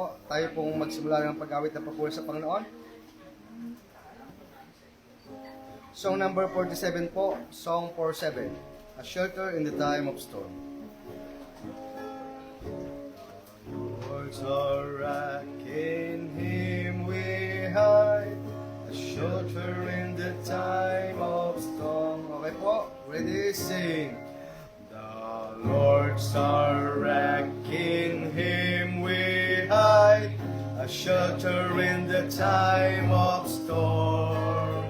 po, tayo pong magsimula ng pag-awit ng papuri sa Panginoon. Song number 47 po, Song 47, A Shelter in the Time of Storm. Lord's our rock, in Him we hide, a shelter in the time of storm. Okay po, ready, sing. The Lord's our rock, in Him we hide, a shelter in the time of storm.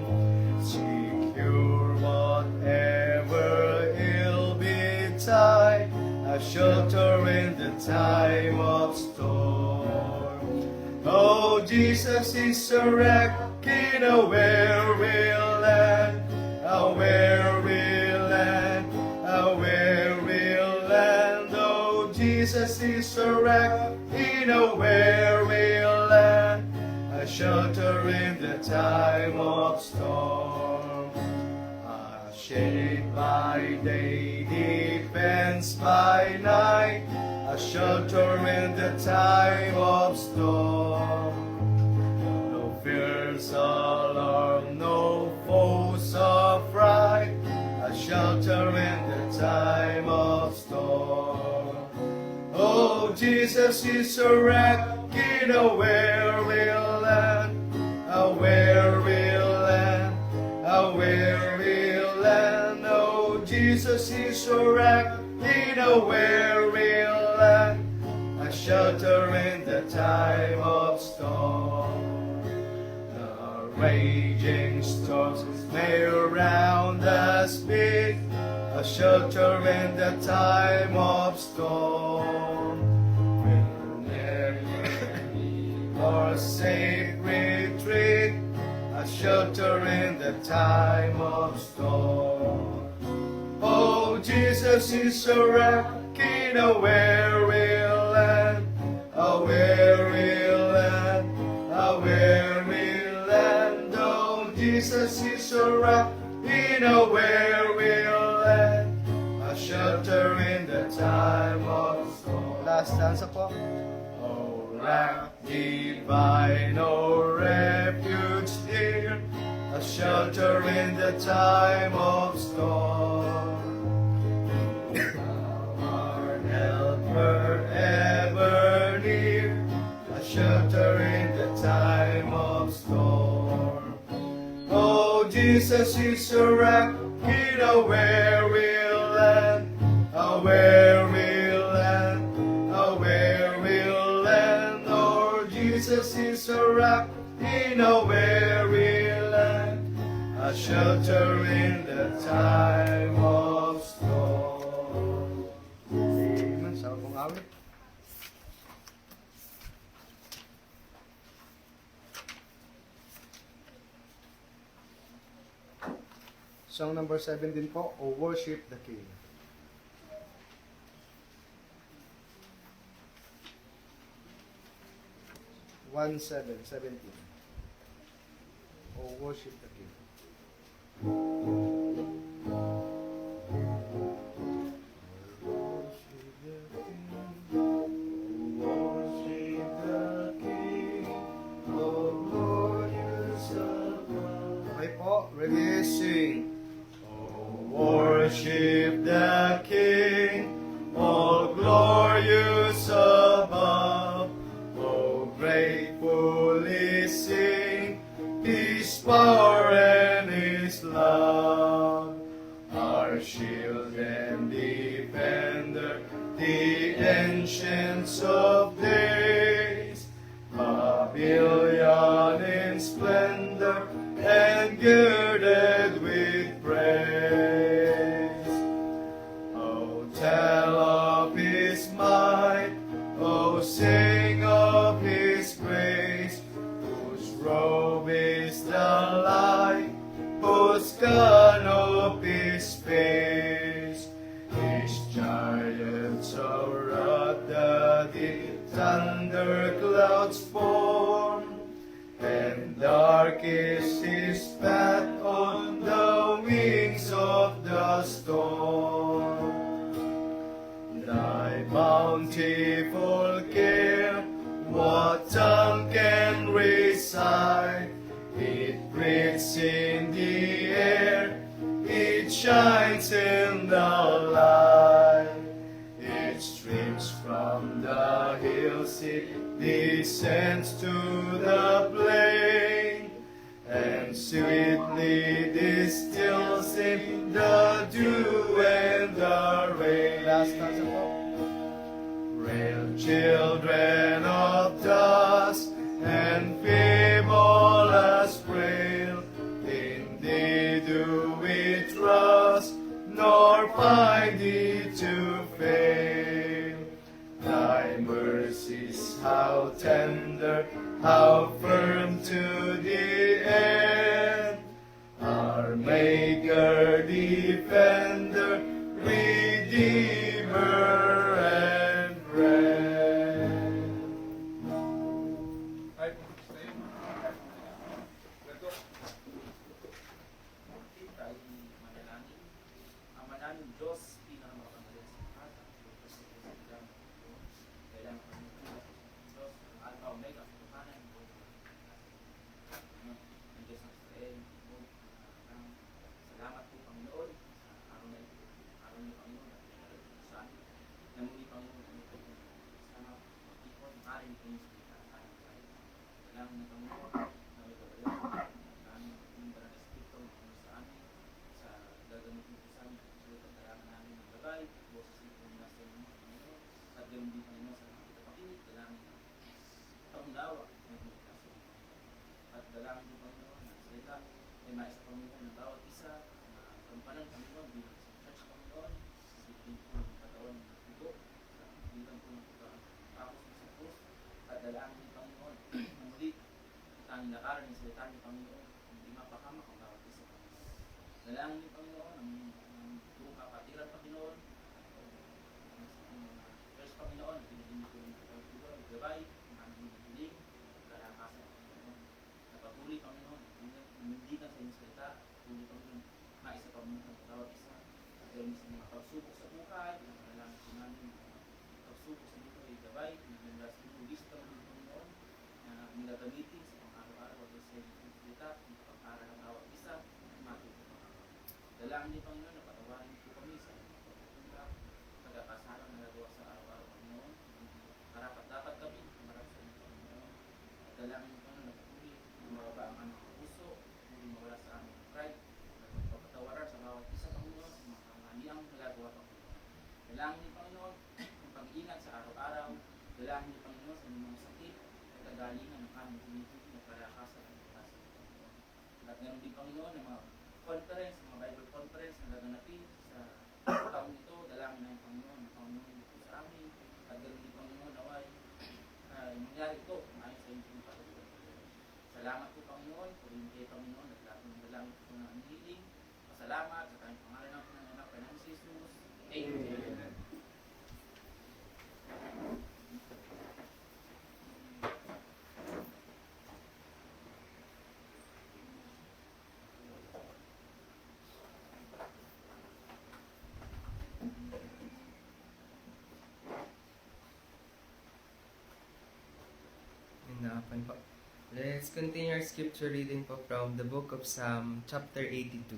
Secure whatever ill betide, a shelter in the time of storm. Oh, Jesus is a wreck in a weary land, a weary land, a weary land. Oh, Jesus is a wreck in a weary land, a shelter in the time of storm. A shade by day, defense by night, a shelter in the time of storm. No fears alarm, no foes affright, a shelter in the time of storm. Oh, Jesus is a wreck in a weary land, a weary land, a weary land. Oh, Jesus is a wreck in a weary land, a shelter in the time of storm. The raging storms may around us beat, a shelter in the time of storm. We'll never leave our safe retreat, a shelter in the time of storm. Oh, Jesus is a rock in a weary land, a weary land, a weary land. Oh, Jesus is a rock in a weary land, a shelter in the time of storm. Last stanza po. Oh, rock divine, oh, refuge dear, a shelter in the time of storm. Our helper ever near, a shelter in the time of storm. Oh, Jesus is a rock in a weary land, a weary land, a weary land. Oh, Jesus is a rock in a weary land, a shelter in the time of storm. Amen. Sa akong awit. Song number 7 din po, O Worship the King. One seven, 17. O Worship the King. Okay po, ready, sing. Worship the King, all glorious above. Oh, gratefully sing His power and His love. Our shield and defender, the ancients of days, pavilion in splendor and girded with praise. Oh, tell of His might, oh, sing of His grace, whose robe is the light, whose canopy is space. His chariots are at the deep thunder clouds form, and dark is His path on the wings of the storm. Thy bountiful care was one can reside. It breathes in the air, it shines in the light. It streams from the hills, it descends to the plain, and sweetly distills in the dew and the rain. Last stanza po. Frail children of dust and feeble as frail, in thee do we trust, nor find thee to fail. Thy mercies, how tender, how firm to the end. Our Maker, Defender, Redeemer, and friend. Tayo manalangin. Ama namin Diyos, pinakamakamangalan sa lahat, ang pagkakasilang kailangan kami ng Diyos, ang Alpha Omega, ang tuhanan ng buhay ng Diyos ng Israel. Salamat po, Panginoon, sa araw na ito. Araw na Panginoon, at pinagalit po sa amin. Namuli, Panginoon, kami po sama ipon, maaaring po yung salita sa amin tayo. Salamat na Panginoon, na may kabalayan, namin yung banal na Espiritu ng Panginoon sa amin, sa gagamitin po sa amin, sa pagkalaman namin ng gabay, boses ito ng nasa inyo, Panginoon, at ganoon din Panginoon sa mga kitapakinig, dalangin ng pangunawa ng mga kaso. At dalangin din Panginoon na salita ay maisa Panginoon ng bawat isa na kampanan Panginoon bilang sa church Panginoon, sisipin po ng katawan ng puto, sa bilang po ng tapos sa krus, at dalangin din Panginoon na muli tanging lakaran ng salita ni Panginoon, hindi mapahamak ang bawat isa Panginoon. Dalangin ni Panginoon ang buong kapatiran Panginoon, ang church Panginoon, pinagindi ko ng pagkakulong, gabay, ang aming hiling, kalakasan Panginoon. Napapuli Panginoon, hindi na sa inyong salita, puli Panginoon, maisa Panginoon ang bawat isa, at gawin sa mga pagsubok sa buhay, ang panalangin po namin, pagsubok sa buhay, gabay, pinaganda sa inyong vista ng Panginoon, na nilagamitin sa pang-araw-araw at sa inyong salita, ang pag-aaral ng bawat isa, matuto Panginoon. Dalangin ni Panginoon na patawarin po kami sa inyong pagkukunta, pagkakasalang nagagawa sa araw-araw Panginoon, karapat dapat kami, marap sa inyong Panginoon. At dalangin ni Panginoon na patuloy, mawaba ang aming puso, patuloy mawala sa aming pride, at pagpatawaran sa bawat isa Panginoon, sa mga kamaliang nagagawa Panginoon. Dalangin ni Panginoon ang pag-iingat sa araw-araw, dalangin ni Panginoon sa mga sakit, at kagalingan ng aming pinipili na kalakasan at kalakasan ng Panginoon. At ganoon din Panginoon ng mga conference, mga Bible conference na gaganapin sa taong ito, dalangin na yung Panginoon, ang Panginoon dito sa amin, at ganoon din Panginoon naway mangyari ito ayon sa inyong patuloy. Salamat po Panginoon, purihin kayo Panginoon, at lahat ng dalangin po na anihiling. Pasalamat sa tayong pangalan ng anak ng Jesus. Amen. Let's continue our scripture reading po from the book of Psalm, chapter 82.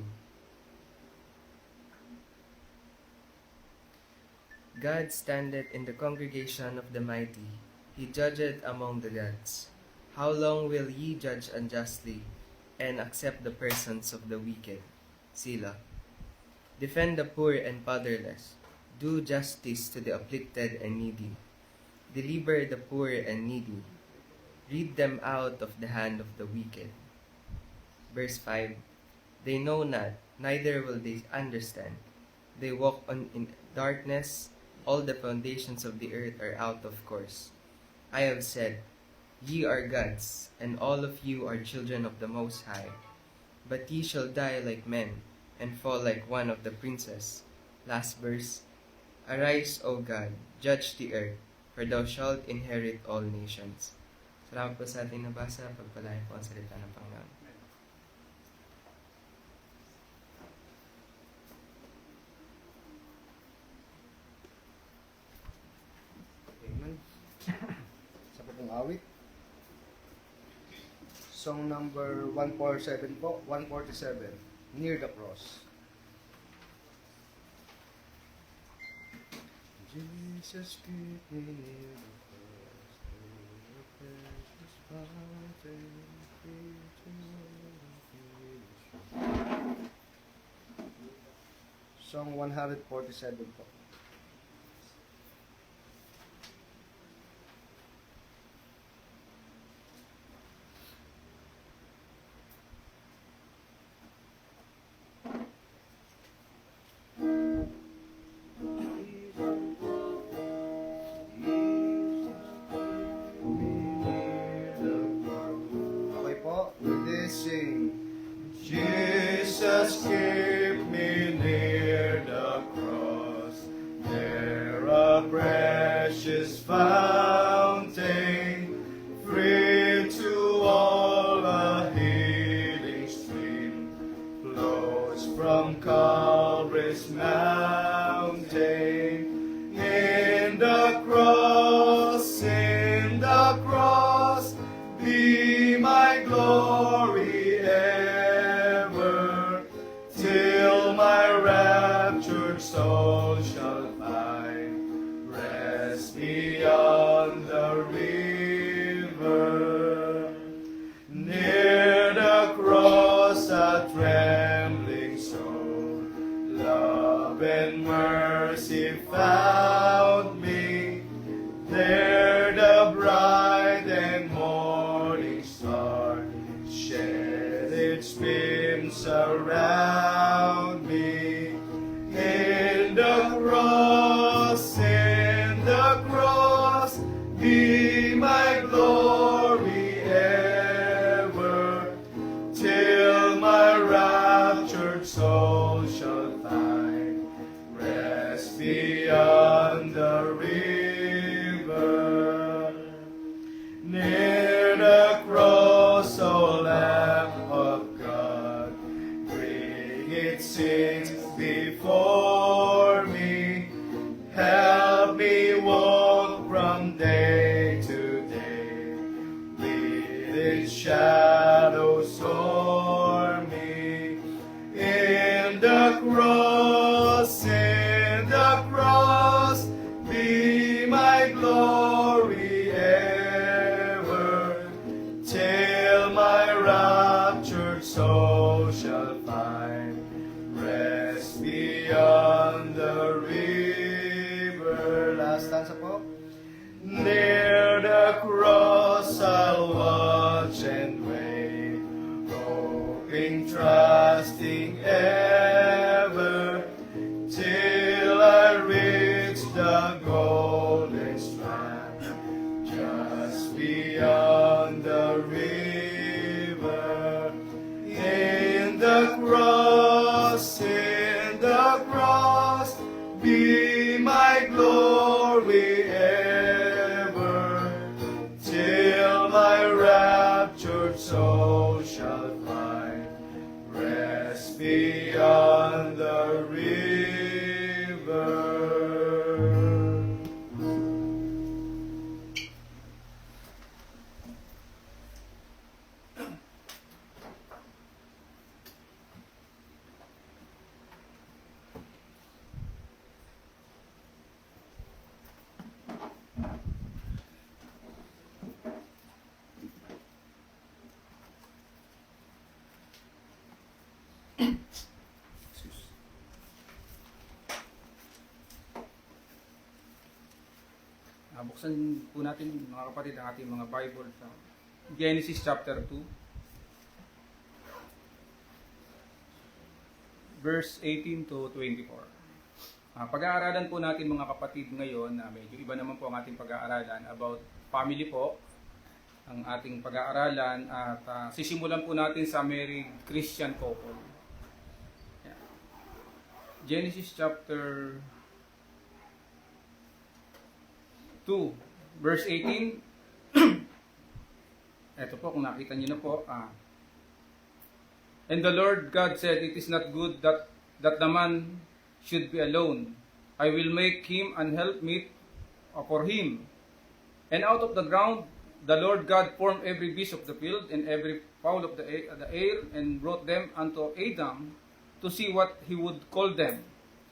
God standeth in the congregation of the mighty, he judgeth among the gods. How long will ye judge unjustly, and accept the persons of the wicked? Selah. Defend the poor and fatherless. Do justice to the afflicted and needy. Deliver the poor and needy. Read them out of the hand of the wicked. Verse 5. They know not, neither will they understand. They walk on in darkness, all the foundations of the earth are out of course. I have said, ye are gods, and all of you are children of the Most High. But ye shall die like men, and fall like one of the princes. Last verse. Arise, O God, judge the earth, for thou shalt inherit all nations. Salamat po sa ating nabasa, pagpalain po ang salita ng Panginoon. Amen. Sa pong awit. Song number 147 po, 147, Near the Cross. Jesus, keep me near the cross, through the precious fountain, free to finish. Song 147 po. Okay po, with this sing. Jesus, keep me near the cross, there a precious fountain, free to all a healing stream, flows from Calvary's mountain. In the cross, be my glory ever, till my raptured soul shall find rest beyond the river. Near the cross, a trembling soul, love and mercy found me. There the bright and morning star shed its beams around me. In the cross, be my glory ever, till my raptured soul shall find rest beyond the river. Near the cross, O Lamb of God, bring its sins before me. Help me walk from day to day, with its shadows o'er me. In the cross, be my glory ever, till my raptured soul shall find rest beyond the river. Last stanza po. Near the cross I'll watch and wait, hoping, trusting ever, till I reach the golden strand, just beyond the river. In the cross, be my glory ever, till my raptured soul shall find rest beyond the river. Buksan po natin mga kapatid ang ating mga Bible sa Genesis chapter 2 verse 18 to 24. Pag-aaralan po natin mga kapatid ngayon, medyo iba naman po ang ating pag-aaralan about family po ang ating pag-aaralan at sisimulan po natin sa married Christian couple. Genesis chapter 2, verse 18. Ito po, kung nakita niyo na po. And the Lord God said, it is not good that the man should be alone. I will make him an helpmeet for him. And out of the ground the Lord God formed every beast of the field and every fowl of the air and brought them unto Adam to see what he would call them.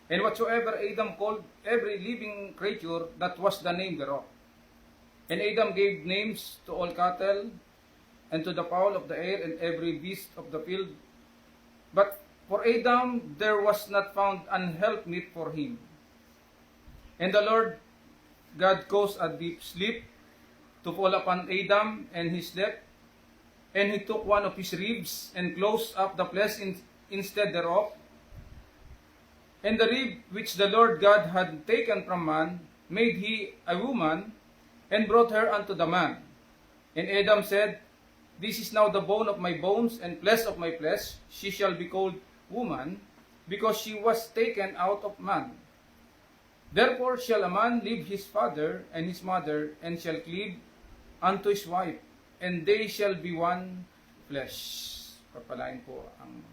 And whatsoever Adam called every living creature, that was the name thereof. And Adam gave names to all cattle, and to the fowl of the air, and every beast of the field. But for Adam there was not found an helpmeet for him. And the Lord God caused a deep sleep to fall upon Adam, and he slept. And he took one of his ribs, and closed up the flesh instead thereof. And the rib which the Lord God had taken from man, made he a woman, and brought her unto the man. And Adam said, This is now the bone of my bones, and flesh of my flesh. She shall be called woman, because she was taken out of man. Therefore shall a man leave his father and his mother, and shall cleave unto his wife, and they shall be one flesh. Papalain po ang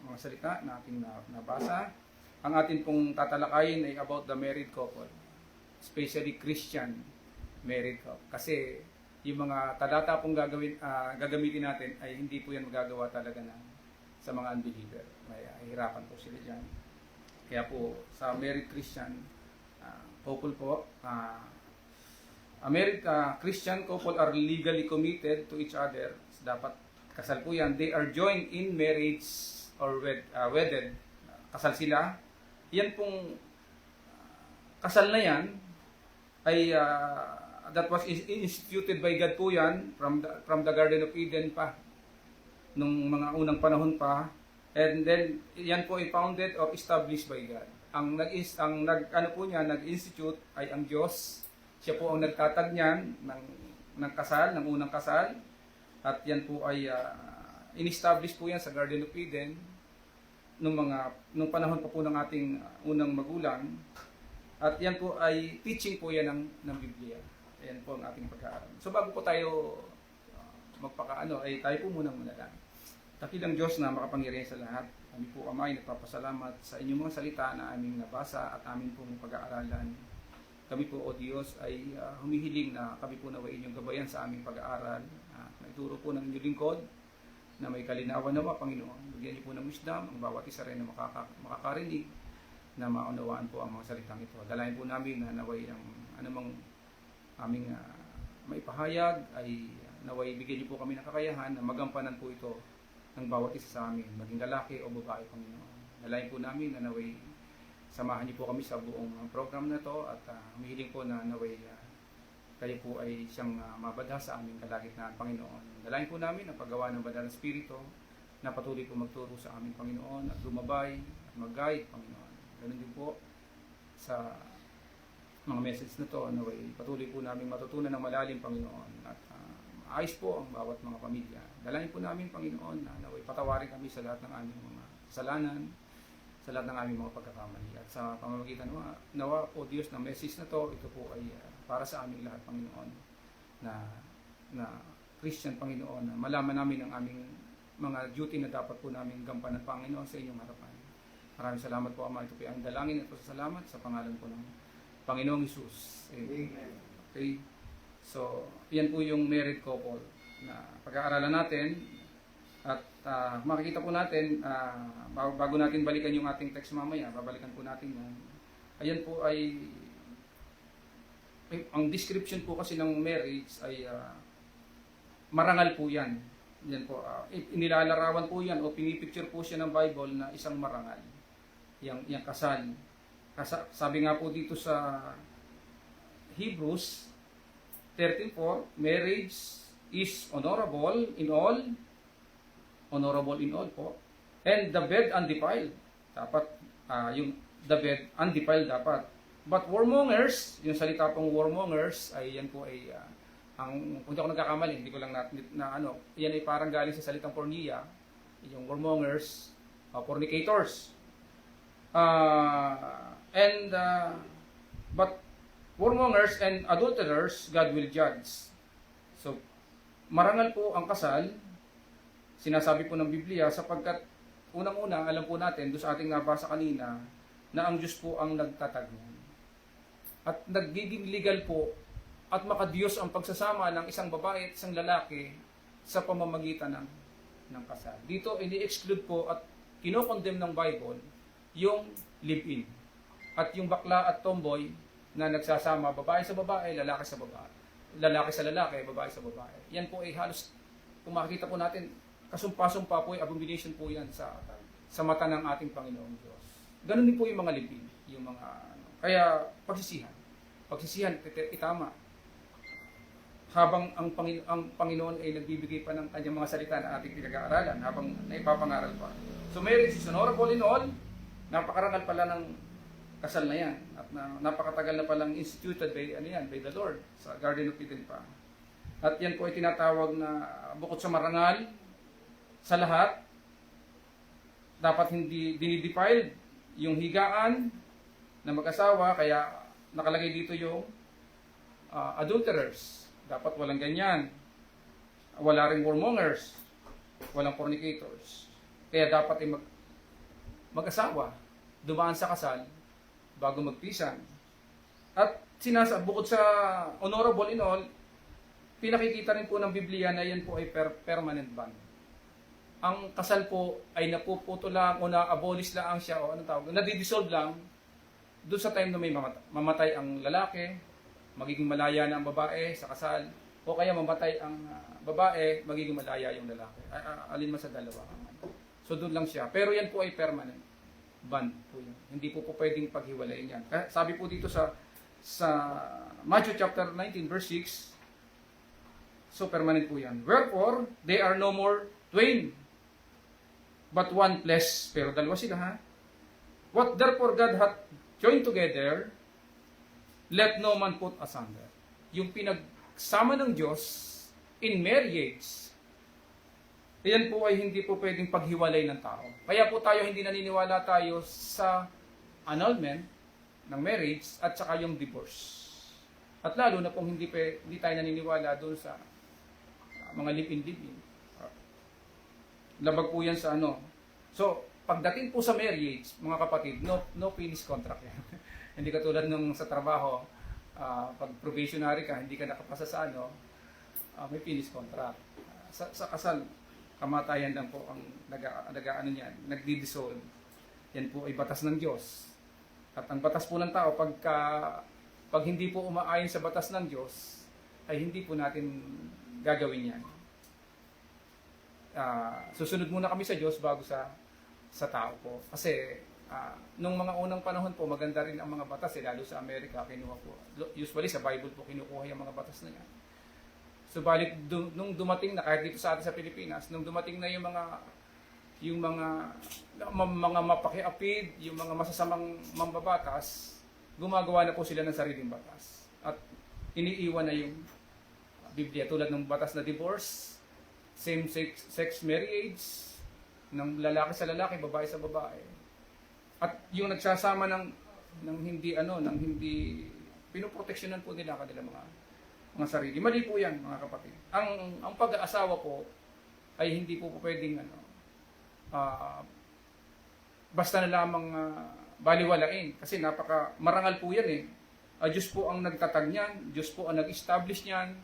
mga salita na ating nabasa. Ang atin pong tatalakayin ay about the married couple, especially Christian married couple. Kasi yung mga talata pong gagamitin natin ay hindi po yan magagawa talaga sa mga unbeliever. May hirapan po sila dyan. Kaya po sa married Christian couple po, a married Christian couple are legally committed to each other. So, dapat kasal po yan. They are joined in marriage or wedded. Kasal sila. Yan pong kasal na yan ay that was instituted by God po yan from the Garden of Eden pa nung mga unang panahon pa, and then yan po ay founded or established by God. Nag-institute ay ang Diyos. Siya po ang nagtatag niyan ng kasal, ng unang kasal, at yan po ay in-establish po yan sa Garden of Eden nung panahon pa po ng ating unang magulang. At yan po ay teaching po yan ng Biblia. Ayan po ang ating pag-aaral. So bago po tayo ay tayo po munang manalangin. Dakilang Diyos na makapangyarihan sa lahat, kami po Ama ay nagpapasalamat sa inyong mga salita na aming nabasa at aming pong pag-aaralan. Kami po, O Diyos, ay humihiling na kami po nawa inyong gabayan sa aming pag-aaral. Naituro po ng inyong lingkod na may kalinawan nawa, Panginoon. Bigyan niyo po ng wisdom ang bawat isa rin na makakarinig na maunawaan po ang mga salitang ito. Dalayan po namin na naway ang anumang aming maipahayag ay naway bigyan niyo po kami ng kakayahan na magampanan po ito ng bawat isa sa amin, maging lalaki o babae, Panginoon. Dalayan po namin na naway samahan niyo po kami sa buong program na to, at humihiling po na naway kayo po ay siyang mabadha sa aming kalagitnaan, Panginoon. Dalayan po namin ang paggawa ng banal na Espiritu na patuloy po magturo sa aming Panginoon at lumabay at mag-guide, Panginoon. Ganun din po sa mga message na to, naway patuloy po namin matutunan ng malalim, Panginoon, at ayos po ang bawat mga pamilya. Dalayan po namin, Panginoon, na naway patawarin kami sa lahat ng aming mga kasalanan, sa lahat ng aming mga pagkakamali. At sa pamamagitan nawa po Diyos ng message na to, ito po ay para sa aming lahat, Panginoon, na Christian, Panginoon, na malaman namin ang aming mga duty na dapat po namin gampanan, Panginoon, sa inyong harapan. Maraming salamat po, Ama. Ito po ang dalangin at pasasalamat sa pangalan po ng Panginoong Hesus. Amen. Okay. So, yan po yung married couple na pag-aaralan natin. At makikita po natin, bago natin balikan yung ating text mamaya, babalikan po natin yan. Ayan po ay, ang description po kasi ng marriage ay marangal po yan. Yan po, inilalarawan po yan o pinipicture po siya ng Bible na isang marangal. Yang kasal. Sabi nga po dito sa Hebrews 13:4, marriage is honorable in all po. And the bed undefiled. Dapat, yung the bed undefiled dapat. But warmongers, yung salita pong warmongers, ay yan po ay, kung di ako nagkakamali, hindi ko lang yan ay parang galing sa salitang pornea, yung warmongers, fornicators. But warmongers and adulterers, God will judge. So, marangal po ang kasal, sinasabi po ng Biblia, sapagkat unang-una, alam po natin, doon sa ating nabasa kanina, na ang Diyos po ang nagtatag niyan. At nagiging legal po at makadiyos ang pagsasama ng isang babae at isang lalaki sa pamamagitan ng kasal. Dito, ini-exclude po at kinokondem ng Bible yung live-in. At yung bakla at tomboy na nagsasama, babae sa babae, lalaki sa babae. Lalaki sa lalaki, babae sa babae. Yan po ay halos, kung makikita po natin, kasumpa-sumpa po, abomination po yan sa mata ng ating Panginoong Diyos. Ganun din po yung mga live-in. Yung mga, kaya pagsisihan, itama. Habang ang Panginoon ay nagbibigay pa ng kanyang mga salita na ating pinag-aaralan, habang naipapangaral pa. So marriage is honorable in all, napakarangal pala ng kasal na yan, at napakatagal na palang instituted by the Lord sa Garden of Eden pa. At yan po ay tinatawag na bukod sa marangal, sa lahat, dapat hindi dinidefile yung higaan na mag-asawa, kaya nakalagay dito yung adulterers. Dapat walang ganyan. Wala ring whoremongers. Walang fornicators. Kaya dapat ay mag-asawa, dumaan sa kasal, bago magpisan. At bukod sa honorable in all, pinakikita rin po ng Biblia na yan po ay permanent ban. Ang kasal po ay napuputo lang o na-abolish lang siya o anong tawag, nadidissolve lang doon sa time na may mamatay ang lalaki, magiging malaya na ang babae sa kasal, o kaya mamatay ang babae, magiging malaya yung lalaki. Alin man sa dalawa. So doon lang siya. Pero yan po ay permanent ban po yun. Hindi po pwedeng paghiwalayin yan. Sabi po dito sa Matthew chapter 19 verse 6, so permanent po yan. Wherefore, they are no more twain, but one flesh. Pero dalawa sila ha. What therefore God hath joined together, let no man put asunder. Yung pinagsama ng Diyos in marriage, yan po ay hindi po pwedeng paghiwalay ng tao. Kaya po tayo hindi naniniwala tayo sa annulment ng marriage at saka yung divorce. At lalo na kung hindi tayo naniniwala doon sa mga live-in. Labag po yan sa ano. So, pagdating po sa marriage, mga kapatid, no finish contract yan. Hindi katulad nung sa trabaho, pag probationary ka, hindi ka nakapasa sa may finish contract. Sa kasal, kamatayan lang po ang nagdi-dissolve. Yan po ay batas ng Diyos. At ang batas po ng tao, pag hindi po umaayon sa batas ng Diyos, ay hindi po natin gagawin yan. Susunod muna kami sa Diyos bago sa tao po. Kasi nung mga unang panahon po, maganda rin ang mga batas, lalo sa Amerika, kinuha po. Usually sa Bible po, kinukuha yung mga batas na yan. Subalit nung dumating na, kahit dito sa atin sa Pilipinas, nung dumating na yung mga mapakiapid, yung mga masasamang mambabatas, gumagawa na po sila ng sariling batas. At iniiwan na yung Biblia, tulad ng batas na divorce, same-sex marriage, ng lalaki sa lalaki, babae sa babae. At yung nagsasama ng hindi pinoproteksyonan po nila kanilang mga sarili. Mali po yan, mga kapatid. Ang pag-aasawa po ay hindi po pwedeng basta na lamang baliwalain. Kasi marangal po yan . Diyos po ang nagtatag niyan, Diyos po ang nag-establish niyan.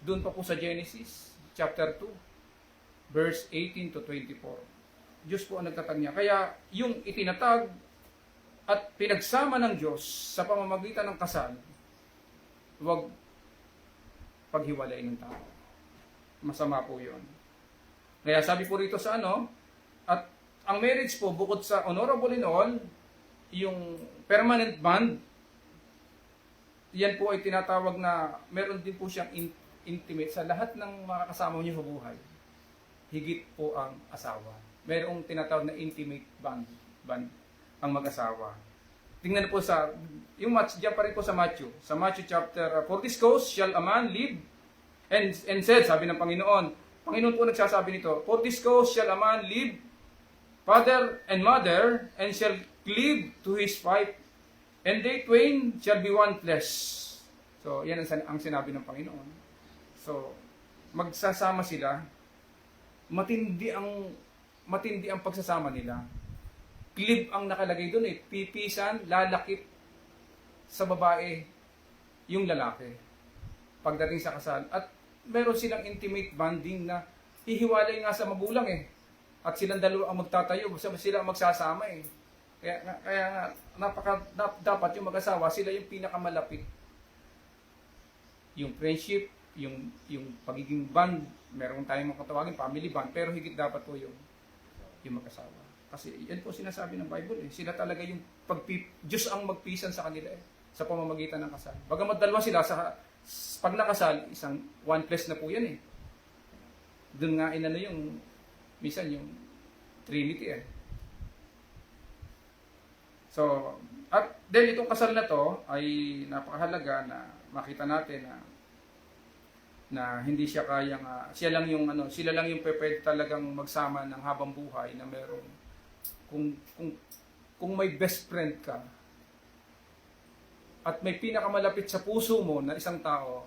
Doon pa po sa Genesis chapter 2, verse 18 to 24. Diyos po ang nagtatag niya. Kaya yung itinatag at pinagsama ng Diyos sa pamamagitan ng kasal, huwag paghiwalayin ng tao. Masama po yun. Kaya sabi po rito sa at ang marriage po, bukod sa honorable in all, yung permanent bond, yan po ay tinatawag na meron din po siyang intimate sa lahat ng mga kasama niyo sa buhay. Higit po ang asawa. Merong tinatawag na intimate bond ang mag-asawa. Tingnan po diyan pa rin po sa Matthew. Sa Matthew chapter, for this cause shall a man live, and said, sabi ng Panginoon po nagsasabi nito, for this cause shall a man leave father and mother, and shall cleave to his wife, and they twain shall be one flesh. So, yan ang sinabi ng Panginoon. So, magsasama sila, matindi ang pagsasama nila. Cleave ang nakalagay doon pipisan, lalakip sa babae yung lalaki. pagdating sa kasal. At meron silang intimate bonding na hihiwalay nga sa magulang eh. At silang dalawa ang magtatayo, sila ang magsasama eh. Kaya nga, dapat yung mag-asawa, sila yung pinakamalapit. Yung friendship, yung pagiging bond, meron tayong makatawagin, family bond, pero higit dapat po yung mag-asawa. Kasi yan po sinasabi ng Bible eh. Sila talaga yung Diyos ang magpisan sa kanila eh, sa pamamagitan ng kasal. Bagamat dalawa sila, pag nakasal, isang one flesh na po yan eh. Doon nga minsan yung Trinity eh. So, at then itong kasal na to ay napakahalaga na makita natin na hindi siya kayang sila lang yung pwede talagang magsama ng habang buhay na merong kung may best friend ka at may pinakamalapit sa puso mo na isang tao,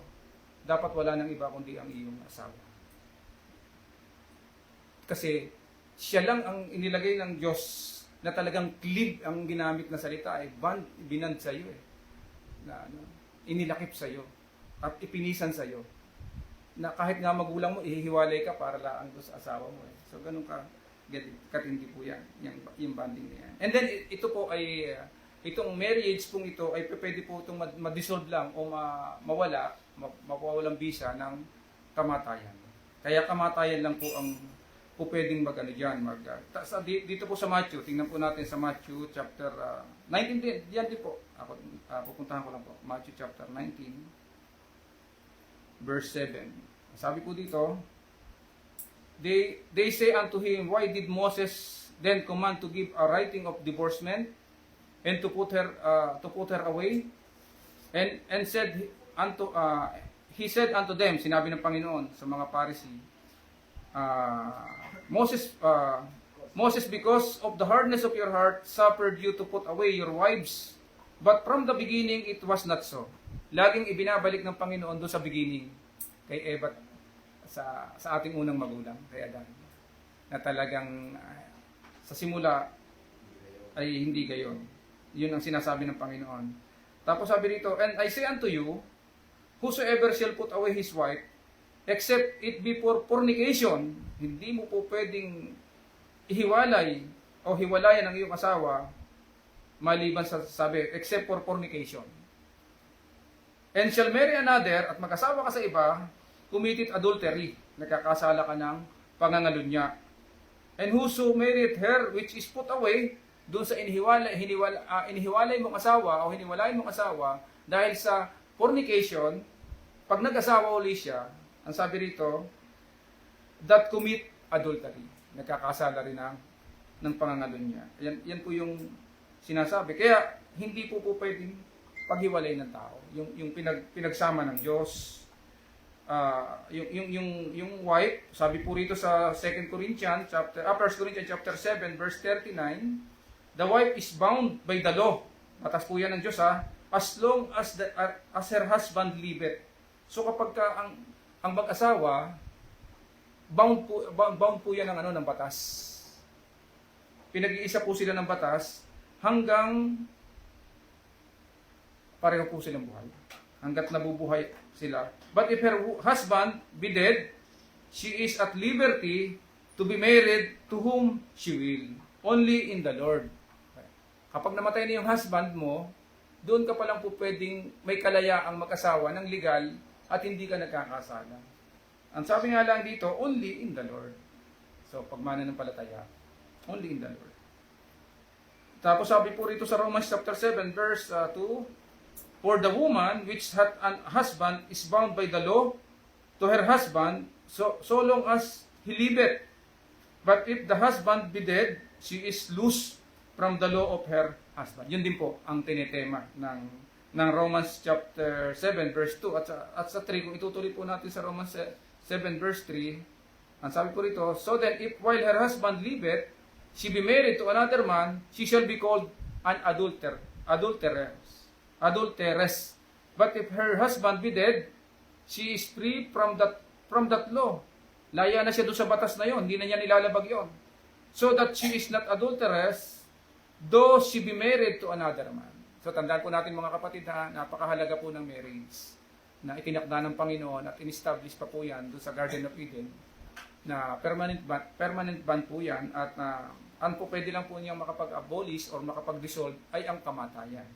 dapat wala nang iba kundi ang iyong asawa. Kasi siya lang ang inilagay ng Diyos na talagang clip ang ginamit na salita ay binand sa iyo eh. Inilakip sa iyo at ipinisan sa iyo. Na kahit nga magulang mo, ihihiwalay ka para lang doon sa asawa mo eh. So ganun katindi po yan, yung bonding na yan. And then ito po ay, itong marriage pong ito ay pwede po itong ma-dissolve lang o mawawalang bisa ng kamatayan. Kaya kamatayan lang po ang pwedeng dyan. Dito po sa Matthew, tingnan po natin sa Matthew chapter 19 din, yan din po. Pupuntahan ko lang po. Matthew chapter 19, verse 7. Sabi po dito, They say unto him, Why did Moses then command to give a writing of divorcement and to put her away? And said he said unto them, sinabi ng Panginoon sa mga Pharisee, Moses, because of the hardness of your heart, suffered you to put away your wives. But from the beginning, it was not so. Laging ibinabalik ng Panginoon doon sa beginning, kay Eva, sa ating unang magulang, kay Adan, na talagang sa simula ay hindi gayon. Yun ang sinasabi ng Panginoon. Tapos sabi rito, And I say unto you, whosoever shall put away his wife, except it be for fornication, hindi mo po pwedeng ihiwalay o hiwalayan ang iyong asawa maliban sa sabi, except for fornication. And shall marry another, at mag-asawa ka sa iba, committed adultery, nakakasala ka ng pangangalunya. And whoso married her which is put away, doon sa inihiwalay mong asawa o hiniwalay mong asawa dahil sa fornication, pag nag-asawa uli siya, ang sabi rito, that commit adultery. Nagkakasala rin ng pangangalunya. Yan po yung sinasabi. Kaya hindi po pwedeng paghiwalay ng tao. Yung pinagsama ng Diyos. Yung wife, sabi po rito sa 1 Corinthians chapter 7 verse 39, the wife is bound by the law. Batas po yan ng Diyos as long as her husband liveth. So kapag ang mag-asawa, bound po yan ng batas. Pinag-iisa po sila ng batas hanggang pareho po silang buhay. Hanggat nabubuhay sila. But if her husband be dead, she is at liberty to be married to whom she will. Only in the Lord. Kapag namatay na yung husband mo, doon ka pa lang po pwedeng may kalayaang mag-asawa ng legal at hindi ka nagkakasala. Ang sabi nga lang dito, only in the Lord. So, pagmananampalataya, only in the Lord. Tapos sabi po rito sa Romans chapter 7 verse 2, For the woman which hath an husband is bound by the law to her husband so long as he liveth. But if the husband be dead, she is loose from the law of her husband. Yun din po ang tinitema ng Romans chapter 7 verse 2 at sa 3. Kung itutuloy po natin sa Romans 7 verse 3, ang sabi po rito, So then if while her husband liveth, she be married to another man, she shall be called an adulteress. But if her husband be dead, she is free from that law. Laya na siya doon sa batas na yon, hindi na niya nilalabag yon. So that she is not adulteress, though she be married to another man. So tandaan po natin mga kapatid napakahalaga po ng marriage. na itinakda ng Panginoon at in-establish pa po yan doon sa Garden of Eden na permanent ban po yan at ang po pwede lang po niyang makapag-abolish or makapag-dissolve ay ang kamatayan.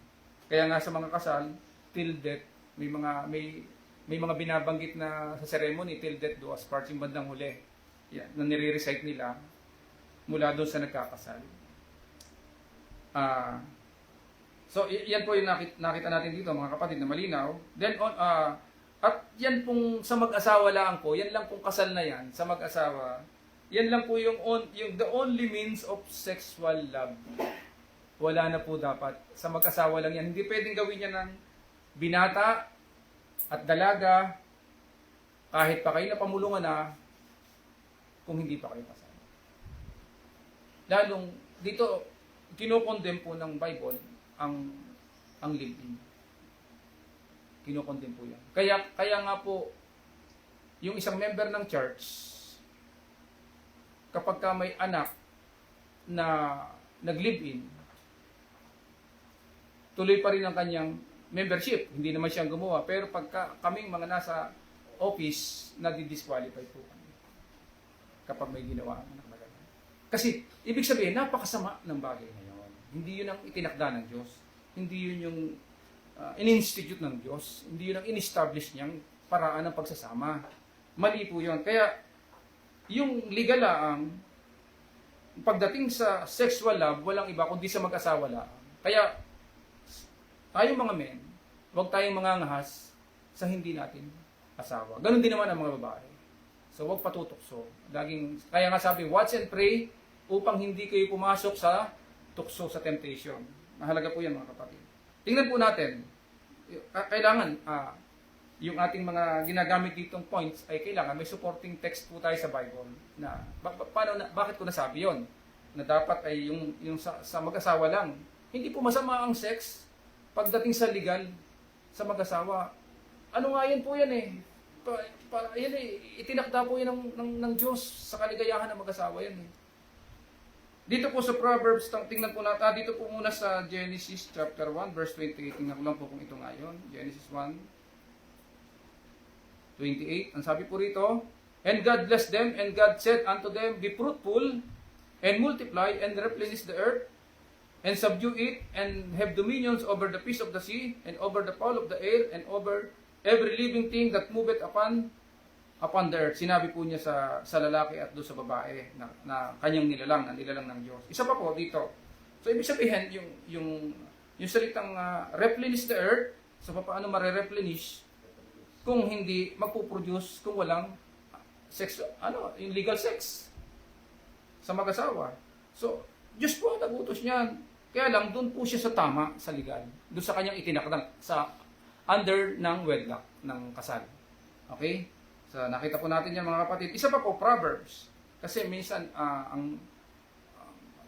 Kaya nga sa mga kasal, till death, may mga binabanggit na sa ceremony, till death do us part, yung bandang huli. Yan, na nire-recite nila mula doon sa nagkakasal. So, yan po yung nakita natin dito, mga kapatid, na malinaw. Then, at yan pong sa mag-asawa lang po, yan lang pong kasal na yan, sa mag-asawa, yan lang po yung the only means of sexual love. Wala na po dapat. Sa mag-asawa lang yan. Hindi pwedeng gawin yan ng binata at dalaga, kahit pa kayo napamulungan na, kung hindi pa kayo kasal. Lalong, dito, kinokondem po ng Bible ang live-in. Kinokondem po yan. Kaya nga po, yung isang member ng church, kapag ka may anak na nag-live-in, tuloy pa rin ang kanyang membership. Hindi naman siyang gumawa. Pero pagka kaming mga nasa office, nadi-disqualify po kami. Kapag may ginawa ang anak na ganyan. Kasi, ibig sabihin, napakasama ng bagay ngayon. Hindi yun ang itinakda ng Diyos. Hindi yun yung in-institute ng Diyos. Hindi yun ang in-establish niyang paraan ng pagsasama. Mali po yun. Kaya, yung legal lang, pagdating sa sexual love, walang iba kundi sa mag-asawa lang. Kaya, tayo mga men, huwag tayong mangangahas sa hindi natin asawa. Ganon din naman ang mga babae. So, huwag patutukso. Kaya nga sabi, watch and pray upang hindi kayo pumasok sa tukso, sa temptation. Mahalaga po yan, mga kapatid. Tingnan po natin. Kailangan, yung ating mga ginagamit ditong points ay kailangan may supporting text po tayo sa Bible na bakit ko nasabi yon na dapat ay yung sa mag-asawa lang. Hindi po masama ang sex pagdating sa legal sa mag-asawa. Ano nga yan po yan eh. Yan eh, itinakda po yan ng Diyos sa kaligayahan ng mag-asawa yan eh. Dito po sa Proverbs, tingnan po natin, dito po muna sa Genesis chapter 1 verse 28. Tingnan ko lang po kung ito nga yun. Genesis 1:28. Ang sabi po rito, and God blessed them, and God said unto them, be fruitful, and multiply, and replenish the earth, and subdue it, and have dominions over the fish of the sea, and over the fowl of the air, and over every living thing that moveth upon the earth. Sinabi po niya sa lalaki at doon sa babae na kanyang nilalang ng Diyos. Isa pa po dito. So, ibig sabihin, yung salitang replenish the earth, so paano mare-replenish kung hindi magpuproduce, kung walang sex, yung legal sex sa mag-asawa. So, Diyos po ang nagutos niyan. Kaya lang, doon po siya sa tama, sa legal. Doon sa kanyang itinakdang, sa under ng wedlock, ng kasal. Okay? So, nakita po natin yan, mga kapatid. Isa pa po, Proverbs. Kasi minsan,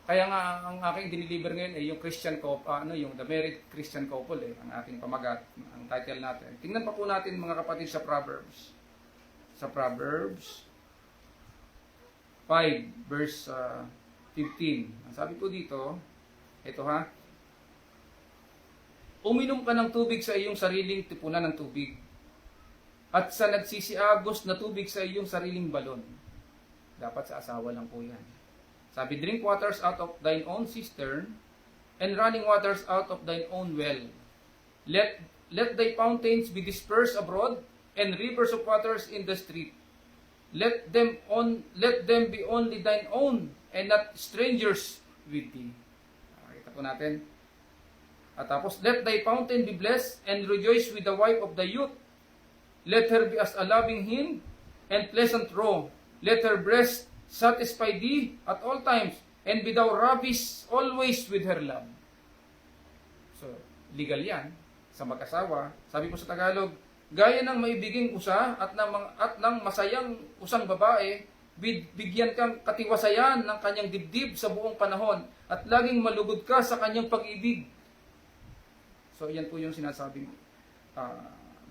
kaya nga ang aking diniliver ngayon ay yung Christian couple, yung The Married Christian Couple, ang ating pamagat, ang title natin. Tingnan pa po natin, mga kapatid, sa Proverbs. Sa Proverbs 5, verse 15. Ang sabi po dito, ito ha, uminom ka ng tubig sa iyong sariling tipunan ng tubig, at sa nagsisiagos na tubig sa iyong sariling balon. Dapat sa asawa lang po yan. Sabi, drink waters out of thine own cistern, and running waters out of thine own well. Let thy fountains be dispersed abroad, and rivers of waters in the street. Let them be only thine own, and not strangers with thee. Kita po natin. At tapos, let thy fountain be blessed, and rejoice with the wife of thy youth. Let her be as a loving hind, and pleasant roe. Let her breast satisfy thee at all times, and be thou ravished always with her love. So, legal yan sa mag-asawa. Sabi po sa Tagalog, gaya ng maibiging usa at ng masayang usang babae, bigyan kang katiwasayan ng kanyang dibdib sa buong panahon, at laging malugod ka sa kanyang pag-ibig. So, yan po yung sinasabing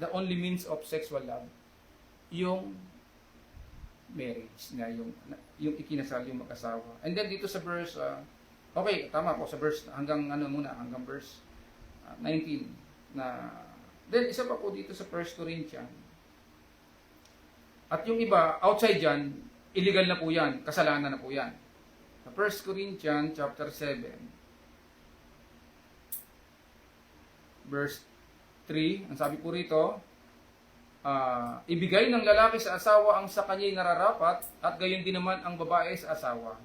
the only means of sexual love, yung marriage, na yung ikinasal yung mag-asawa. And then dito sa verse, okay, tama po, sa verse hanggang verse 19 na Then, isa pa po dito sa 1 Corinthians. At yung iba, outside dyan, illegal na po yan, kasalanan na po yan. Sa 1 Corinthians chapter 7, verse 3, ang sabi po rito, ibigay ng lalaki sa asawa ang sa kanya'y nararapat at gayon din naman ang babae sa asawa.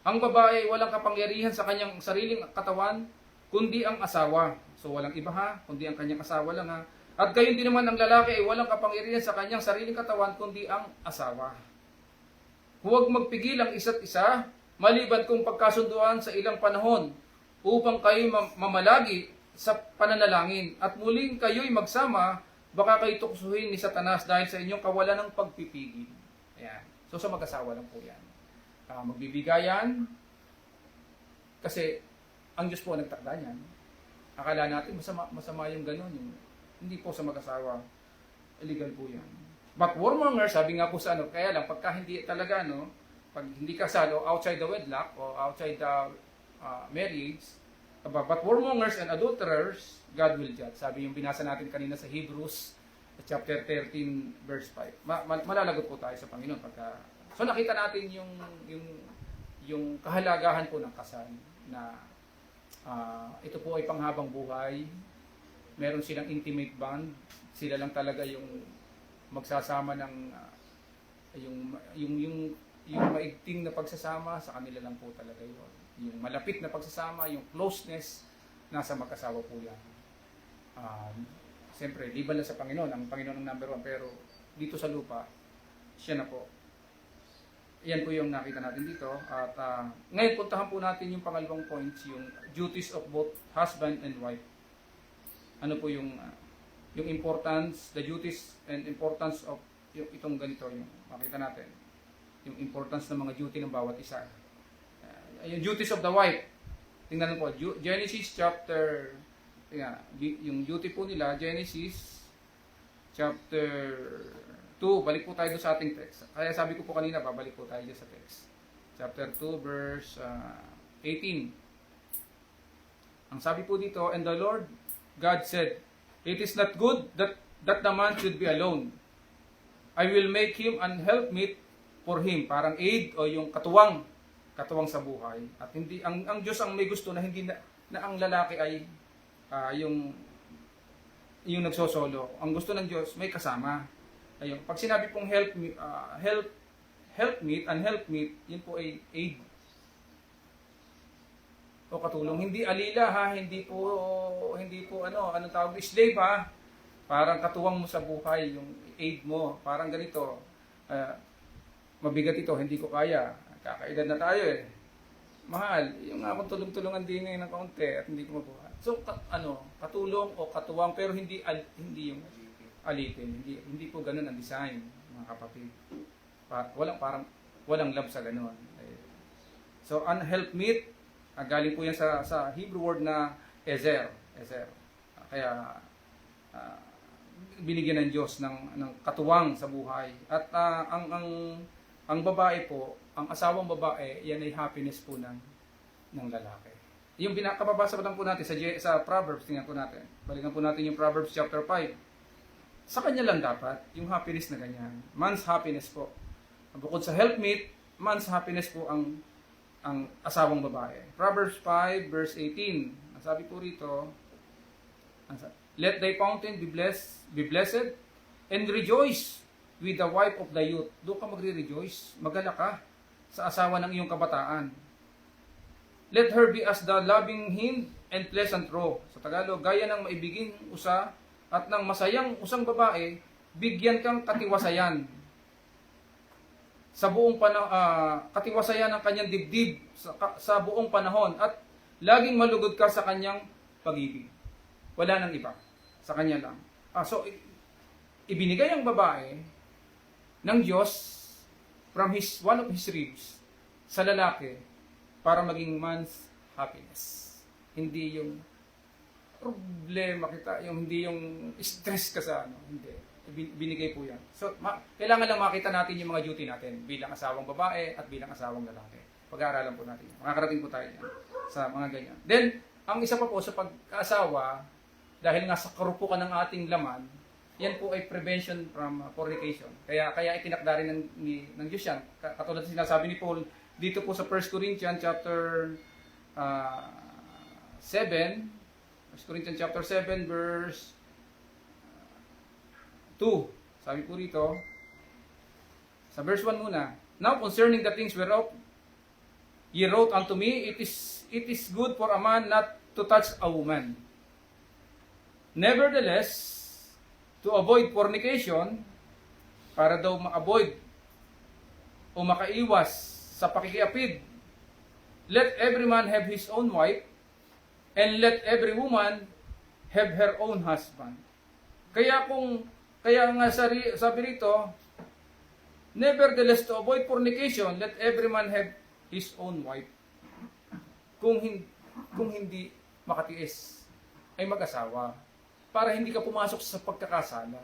Ang babae walang kapangyarihan sa kanyang sariling katawan, kundi ang asawa. So walang iba ha, kundi ang kanyang asawa lang ha. At gayon din naman ang lalaki ay walang kapangyarihan sa kanyang sariling katawan, kundi ang asawa. Huwag magpigil ang isa't isa, maliban kung pagkasunduan sa ilang panahon, upang kayo mamalagi sa pananalangin. At muling kayo'y magsama, baka kayo tuksuhin ni Satanas dahil sa inyong kawalan ng pagpipigil. Ayan. So sa mag-asawa lang po yan. Magbibigayan, kasi ang Diyos po nagtakda niyan. Akala natin masama yung gano'n. Hindi po sa mag-asawa. Illegal po yan. But warmongers, sabi nga po sa kaya lang, pagka hindi talaga, pag hindi kasalo, outside the wedlock, o outside the marriage, but warmongers and adulterers, God will judge. Sabi yung binasa natin kanina sa Hebrews, chapter 13, verse 5. Malalagot po tayo sa Panginoon. So nakita natin yung kahalagahan po ng kasal, na ito po ay panghabang buhay. Meron silang intimate bond. Sila lang talaga yung magsasama ng yung maigting na pagsasama, sa kanila lang po talaga yun. Yung malapit na pagsasama, yung closeness, nasa mag-asawa po yan. Siyempre, liban lang sa Panginoon. Ang Panginoon ang number 1, pero dito sa lupa, siya na po. Yan po yung nakita natin dito. At ngayon, puntahan po natin yung pangalawang points, yung duties of both husband and wife. Ano po yung importance, the duties and importance of itong ganito, yung makita natin. Yung importance ng mga duty ng bawat isa. Yung duties of the wife. Tingnan po, Genesis chapter, yung duty po nila, Genesis chapter 2, balik po tayo sa ating text. Kaya sabi ko po kanina, babalik po tayo sa text. Chapter 2, verse 18. Ang sabi po dito, and the Lord God said, it is not good that the man should be alone. I will make him an helpmeet for him. Parang aid o yung katuwang sa buhay. At hindi ang Diyos ang may gusto na hindi na ang lalaki ay yung nagsosolo. Ang gusto ng Diyos may kasama. Ayun, pag sinabi pong helpmeet, yun po ay aid o katulong. Hindi alila ha, hindi po anong tawag, slave ha. Parang katuwang mo sa buhay, yung aid mo. Parang ganito, mabigat ito, hindi ko kaya. Kakaedad na tayo eh. Mahal, yung akong tulong-tulungan din ngayon ng kaunti at hindi ko mabuhat. So, katulong o katuwang, pero hindi yung alitin. Hindi po ganun ang design, mga kapatid. Walang love sa ganun. So, helpmeet, galing po yan sa Hebrew word na ezer. Kaya, binigyan ng Diyos ng katuwang sa buhay. At ang babae po, ang asawang babae, yan ay happiness po ng lalaki. Yung binakababasa pa lang po natin sa Proverbs, tingnan po natin. Balikan po natin yung Proverbs chapter 5. Sa kanya lang dapat, yung happiness na ganyan. Man's happiness po. Bukod sa helpmeet, man's happiness po ang asawang babae. Proverbs 5 verse 18. Ang sabi po rito, let thy fountain be blessed, and rejoice with the wife of the youth. Doon ka magre-rejoice, magala ka sa asawa ng iyong kabataan. Let her be as the loving hind and pleasant roe. Sa Tagalog, gaya ng maibiging usa at ng masayang usang babae, bigyan kang katiwasayan. Sa buong katiwasayan ng kanyang dibdib sa buong panahon, at laging malugod ka sa kanyang pag-ibig. Wala nang iba. Sa kanya lang. So, ibinigay ang babae ng Diyos from one of his ribs sa lalaki para maging man's happiness. Hindi yung problema kita, hindi yung stress ka sa hindi. Binigay po yan. So, kailangan lang makita natin yung mga duty natin bilang asawang babae at bilang asawang lalaki. Pag-aaralan po natin. Makakarating po tayo yan sa mga ganyan. Then, ang isa pa po sa pag-asawa, dahil nga sa karupukan ng ating laman, yan po ay prevention from fornication. Kaya itinakda rin ng Diyos yan. Katulad ng sinasabi ni Paul dito po sa 1 Corinthians chapter 7, 1 Corinthians chapter 7 verse 2. Sabi po rito, sa verse 1 muna, now concerning the things whereof ye wrote unto me, it is good for a man not to touch a woman. Nevertheless, to avoid fornication, para daw ma-avoid o makaiwas sa pakikiapid, let every man have his own wife, and let every woman have her own husband. Kaya nga sabi rito, nevertheless, to avoid fornication, let every man have his own wife. Kung hindi makatiis, ay mag-asawa. Para hindi ka pumasok sa pagkakasala.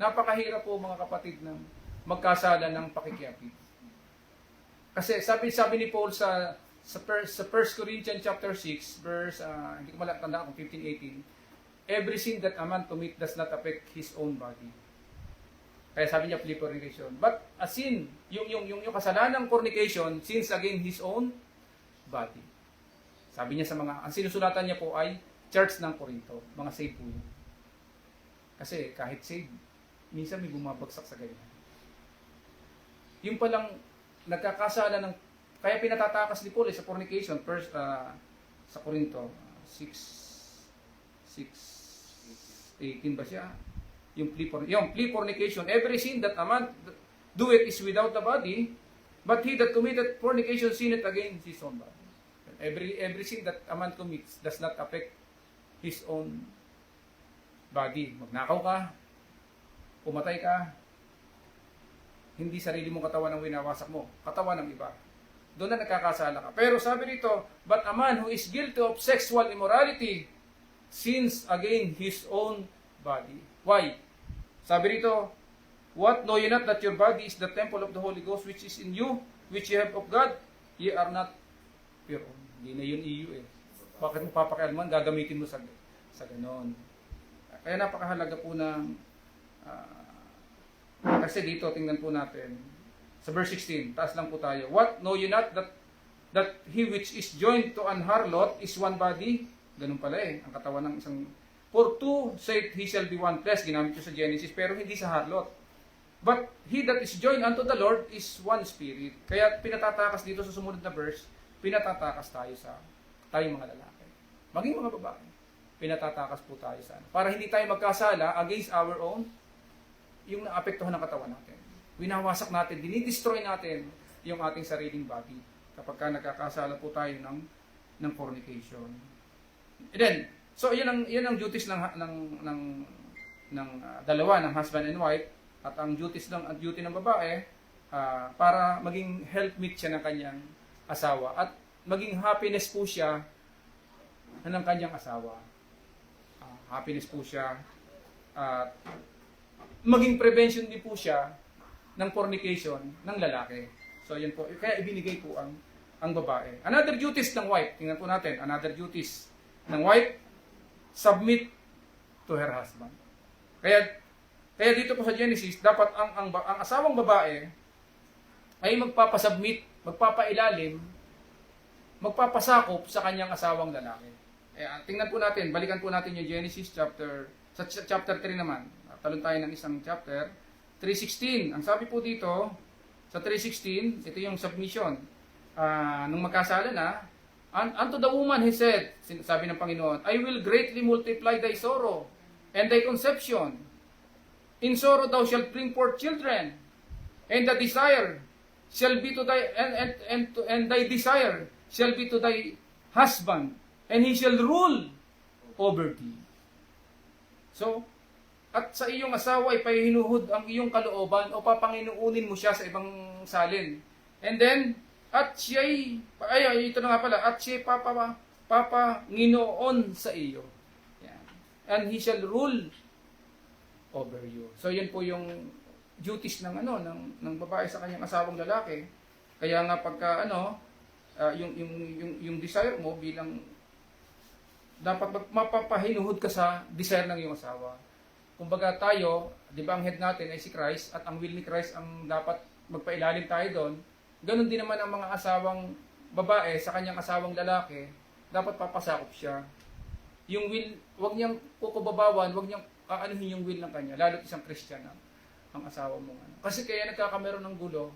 Napakahirap po mga kapatid ng magkasala ng pakikiapid. Kasi sabi ni Paul sa 1 Corinthians chapter 6 verse hindi ko malakanda kung 15-18, every sin that a man commit does not affect his own body. Kaya sabi niya fornication. But a sin, yung kasalanan ng fornication sins against his own body. Sabi niya sa ang sinusulatan niya po ay Church ng Corinto, mga saved po yun. Kasi kahit saved, minsan may bumabagsak sa ganyan. Yung palang nagkakasala ng, kaya pinatatakas ni Paul sa fornication, first, sa Corinto, 6:18 ba siya? Yung plea fornication, every sin that a man do it is without the body, but he that committed fornication sinned against his own body. Every sin that a man commits does not affect his own body. Magnakaw ka, pumatay ka, hindi sarili mong katawan ang winawasak mo, katawan ng iba. Doon na nagkakasala ka. Pero sabi dito, but a man who is guilty of sexual immorality sins against his own body. Why? Sabi rito, what, know ye not that your body is the temple of the Holy Ghost which is in you, which ye have of God? Ye are not your own. Hindi na yun iyo eh. Bakit mo papakialaman? Gagamitin mo sa ganon. Kaya napakahalaga po ng kasi dito, tingnan po natin sa verse 16, taas lang po tayo. What, know ye not that he which is joined to an harlot is one body? Ganun pala eh, ang katawan ng isang. For two said he shall be one flesh, ginamit ko sa Genesis, pero hindi sa harlot. But he that is joined unto the Lord is one spirit. Kaya pinatatakas dito sa sumunod na verse, pinatatakas tayo tayong mga lalaki. Maging mga babae, pinatatakas po tayo sa para hindi tayo magkasala against our own, yung naapektuhan ng katawan natin. Winawasak natin, dinidestroy natin yung ating sariling body kapag ka nagkakasala po tayo ng fornication. And then, so yun ang duties ng dalawa, ng husband and wife, at ang duty ng babae para maging helpmate siya ng kanyang asawa at maging happiness po siya ng kanyang asawa. Happiness po siya at maging prevention din po siya ng fornication ng lalaki. So yan po, kaya ibinigay po ang babae. Another duties ng wife, tingnan po natin, another duties ng wife, submit to her husband. Kaya dito po sa Genesis, dapat ang asawang babae ay magpapasubmit, magpapailalim, magpapasakop sa kanyang asawang lalaki. Tingnan po natin, balikan po natin yung Genesis chapter 3 naman. Talon tayo ng isang chapter, 3:16. Ang sabi po dito, sa 3:16, ito yung submission. Nung magkasala na, unto the woman he said, sabi ng Panginoon, I will greatly multiply thy sorrow and thy conception. In sorrow thou shalt bring forth children, and the desire shall be to thy and thy desire shall be to thy husband, and he shall rule over thee. So, at sa iyong asawa ay pahinuhod ang iyong kalooban o papanginuunin mo siya sa ibang salin. And then, at siya'y, ito na nga pala, at siya'y papanginoon sa iyo. Yan. And he shall rule over you. So, yan po yung duties ng babae sa kanyang asawang lalaki. Kaya nga pagka yung desire mo bilang dapat mapapahinuhod ka sa desire ng iyong asawa. Kumbaga tayo, di ba ang head natin ay si Christ at ang will ni Christ ang dapat magpailalim tayo doon. Ganon din naman ang mga asawang babae sa kanyang asawang lalaki, dapat papasakop siya. Yung will, wag niyang kukubabawan, wag niyang aanuhin yung will ng kanya, lalo isang Christian ang asawa mo. Kasi kaya nagkakameron ng gulo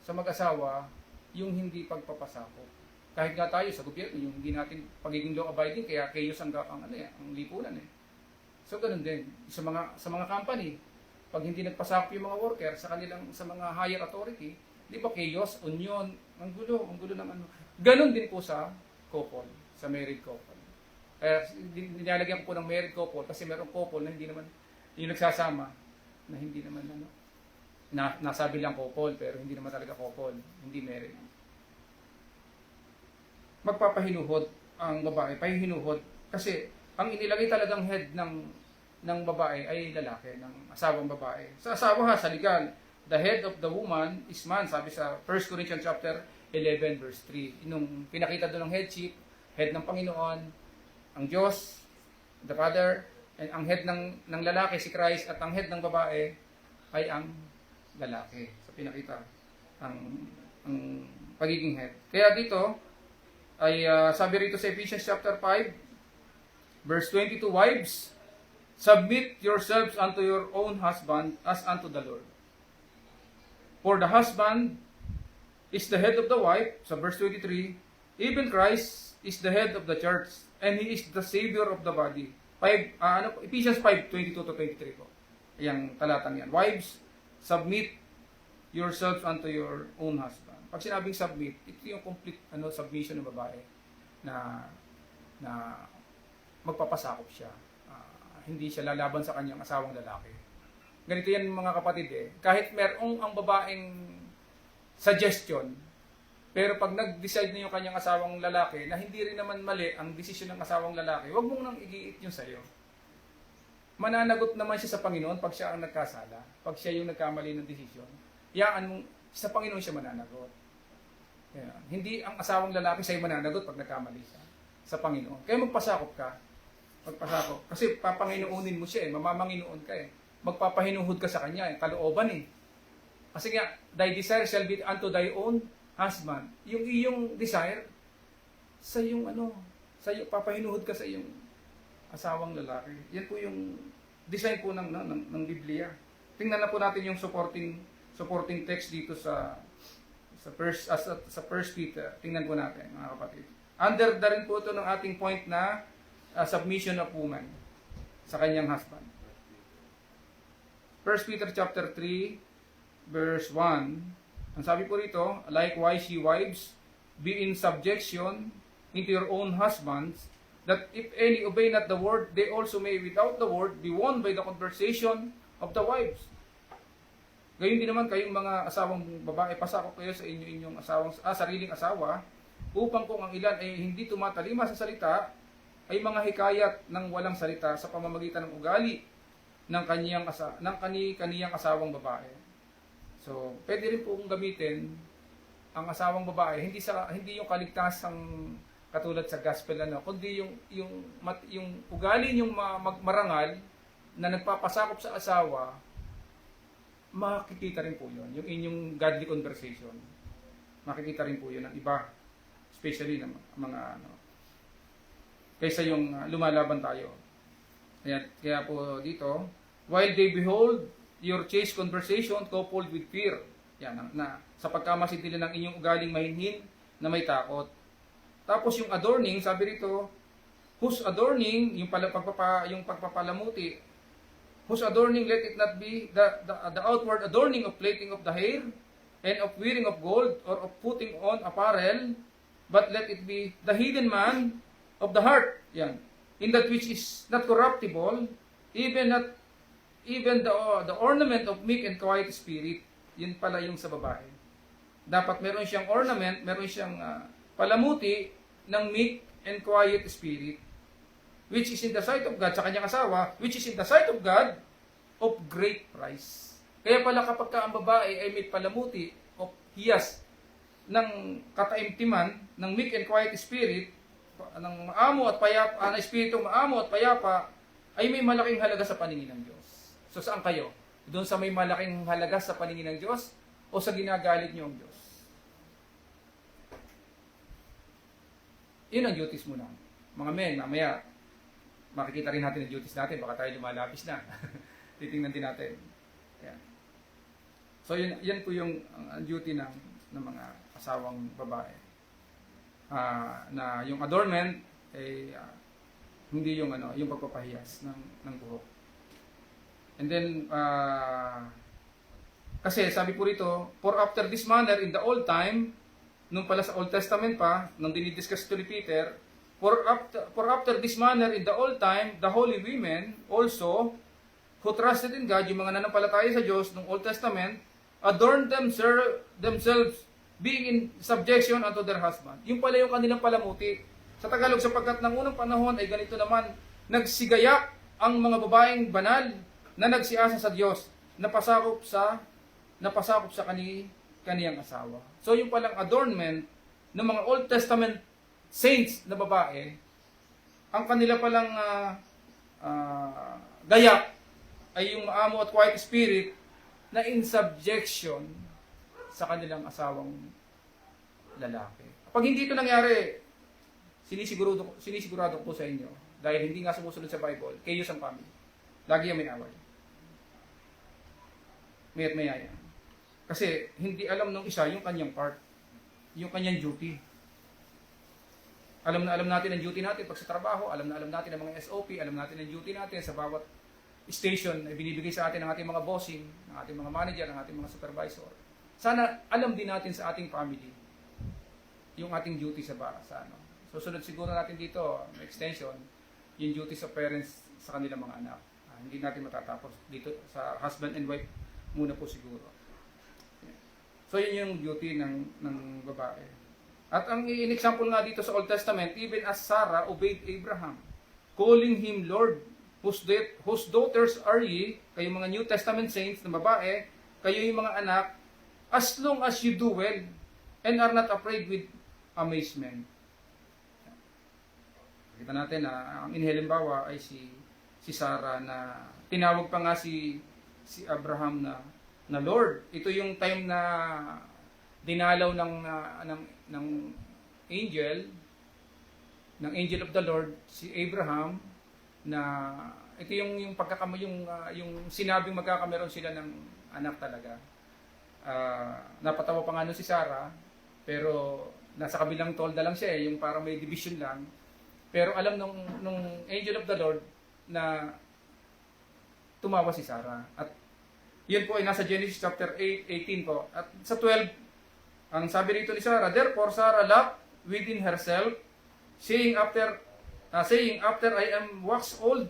sa mag-asawa, yung hindi pagpapasakop. Kahit nga tayo sa gobyerno, yung hindi natin pagiging law-abiding, kaya chaos ang lipunan eh. So ganun din sa mga company, pag hindi nagpasakop yung mga worker sa mga higher authority, di ba chaos, union, ang gulo ng ano. Ganun din po sa couple, sa married couple. Kaya nilalagyan ko po ng married couple kasi merong couple na hindi naman yung nagsasama na hindi naman nasabi lang couple pero hindi naman talaga couple, hindi married. Magpapahinuhod ang babae, pahihinuhod kasi ang inilagay talagang head ng babae ay lalaki, ng asawang babae. Sa asawa sa legal, the head of the woman is man, sabi sa 1 Corinthians chapter 11 verse 3. Nung pinakita doon ng headship, head ng Panginoon, ang Diyos, the Father, and ang head ng lalaki si Christ at ang head ng babae ay ang lalaki. So pinakita ang pagiging head. Kaya dito ay sabi rito sa Ephesians chapter 5 verse 22, wives, submit yourselves unto your own husband as unto the Lord. For the husband is the head of the wife, sa verse 23, even Christ is the head of the church, and He is the Savior of the body. Ephesians 5:22 to 23 po. Yang talatang yan. Wives, submit yourselves unto your own husband. Pag sinabing submit, ito yung complete submission ng babae na magpapasakop siya. Hindi siya lalaban sa kanyang asawang lalaki. Ganito yan mga kapatid eh. Kahit merong ang babaeng suggestion, pero pag nag-decide na yung kanyang asawang lalaki na hindi rin naman mali ang desisyon ng asawang lalaki, wag mong nang igiit yun sa'yo. Mananagot naman siya sa Panginoon pag siya ang nagkasala, pag siya yung nagkamali ng desisyon. Sa Panginoon siya mananagot. Yan. Hindi ang asawang lalaki sa'yo mananagot pag nagkamali siya sa Panginoon. Kaya magpasakop ka. Magpasakop. Kasi papanginoonin mo siya eh, mamamanginoon ka eh. Magpapahinuhod ka sa kanya eh, kalooban eh. Kasi nga, thy desire shall be unto thy own husband. Yung iyong desire, sa iyong papahinuhod ka sa iyong asawang lalaki. Yan po yung design po ng Biblia. Tingnan na po natin yung supporting text dito sa First Peter. Tingnan po natin, mga kapatid. Under na rin po ito ng ating point na submission of woman sa kanyang husband. 1 Peter chapter 3 verse 1. Ang sabi po rito, likewise ye wives, be in subjection into your own husbands, that if any obey not the word, they also may without the word be won by the conversation of the wives. Gayon din naman kayong mga asawang babae, pasakop kayo sa inyong sariling asawa, upang kung ang ilan ay hindi tumatalima sa salita, ay mga hikayat ng walang salita sa pamamagitan ng ugali ng kaniyang asawang babae. So, pwede rin pong gamitin ang asawang babae, hindi yung kaligtasang katulad sa gospel kundi yung ugali yung marangal na nagpapasakop sa asawa, makikita rin po yun, yung inyong godly conversation. Makikita rin po yun ng iba, especially ng mga kaysa yung lumalaban tayo. Kaya po dito, while they behold your chaste conversation coupled with fear. Yan, na sa pagkamasid nila ng inyong ugaling mahinhin na may takot. Tapos yung adorning, sabi rito, whose adorning, yung pagpapalamuti, whose adorning let it not be the outward adorning of plaiting of the hair, and of wearing of gold, or of putting on apparel, but let it be the hidden man of the heart, yan, in that which is not corruptible, even the ornament of meek and quiet spirit. Yun pala yung sa babae. Dapat meron siyang ornament, meron siyang palamuti ng meek and quiet spirit, which is in the sight of God, sa kanyang asawa, which is in the sight of God, of great price. Kaya pala kapag ang babae ay may palamuti o hiyas ng kataimtiman, ng meek and quiet spirit, ng maamo at payapa, na espiritu maamo at payapa, ay may malaking halaga sa paningin ng Diyos. So saan kayo? Doon sa may malaking halaga sa paningin ng Diyos o sa ginagalit niyo ang Diyos? Yun ang duties mo na. Mga men, mamaya, makikita rin natin ang duties natin. Baka tayo lumalapis na. Titingnan din natin. Yan. So, yan po yung duty ng mga asawang babae. Na yung adornment, hindi yung, yung pagpapahiyas ng buhok. And then, kasi sabi po rito, for after this manner in the old time, nung pala sa Old Testament pa, nung dinidiscuss ito ni Peter, for after this manner in the old time, the holy women also, who trusted in God, yung mga nanampalataya sa Diyos nung Old Testament, adorned themselves being in subjection unto their husband. Yung pala yung kanilang palamuti. Sa Tagalog, sapagkat ng unang panahon ay ganito naman, nagsigayak ang mga babaeng banal na nagsiasa sa Diyos, napasakop sa kaniyang asawa. So yung palang adornment ng mga Old Testament saints na babae, ang kanila palang gayak ay yung maamo at quiet spirit na in subjection sa kanilang asawang lalaki. Pag hindi ito nangyari, sinisigurado ko po sa inyo, dahil hindi nga sumusunod sa Bible, kayo sa family. Lagi yung may away. Maya't maya yan. Kasi hindi alam ng isa yung kanyang part, yung kanyang duty. Alam natin ang duty natin pag sa trabaho, alam natin ang mga SOP, alam natin ang duty natin sa bawat station na binibigay sa atin ng ating mga bossing, ng ating mga manager, ng ating mga supervisor. Sana alam din natin sa ating family yung ating duty sa ano. Susunod siguro natin dito, extension, yung duty sa parents sa kanilang mga anak. Hindi natin matatapos dito sa husband and wife muna po siguro. So yun yung duty ng babae. At ang in-example nga dito sa Old Testament, even as Sarah obeyed Abraham, calling him Lord, whose daughters are ye, kayo mga New Testament saints na babae, kayo yung mga anak, as long as you do well, and are not afraid with amazement. Kita natin na ang inhalimbawa ay si Sarah na tinawag pa nga si Abraham na Lord. Ito yung time na dinalaw ng angel of the Lord si Abraham, na ito yung yung sinabing magkakameron sila ng anak talaga. Napatawa pa nga si Sarah, pero nasa kabilang tolda lang siya, yung parang may division lang. Pero alam nung angel of the Lord na tumawa si Sarah. At yun po ay nasa Genesis chapter 18 po. At sa 12, ang sabi rito ni Sarah, therefore Sarah laughed within herself, saying after I am waxed old,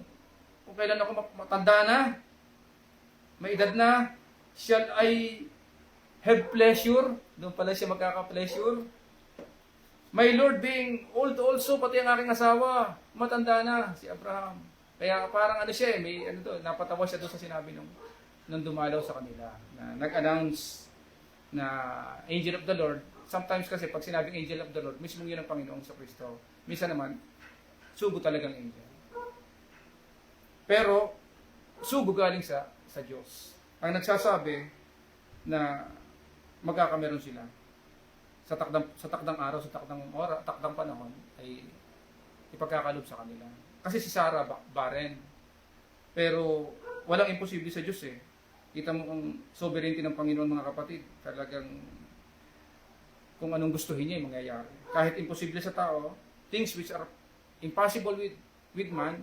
kung kailan ako matanda na, may edad na, shall I have pleasure? Doon pala siya magkaka-pleasure. My Lord being old also, pati ang aking asawa, matanda na, si Abraham. Kaya parang siya may napatawa siya doon sa sinabi nung dumalaw sa kanila, na nag-announce na angel of the Lord. Sometimes kasi pag sinabing angel of the Lord, mismo yun ang Panginoong sa Kristo. Minsan naman, sugo talagang angel. Pero, sugo galing sa Diyos. Ang nagsasabi na magkakameron sila sa takdang araw, sa takdang panahon, ay ipagkakalob sa kanila. Kasi si Sarah barren. Pero walang imposible sa Diyos eh. Kita mo ang sovereignty ng Panginoon, mga kapatid. Talagang kung anong gustuhin niya yung mangyayari. Kahit imposible sa tao, things which are impossible with man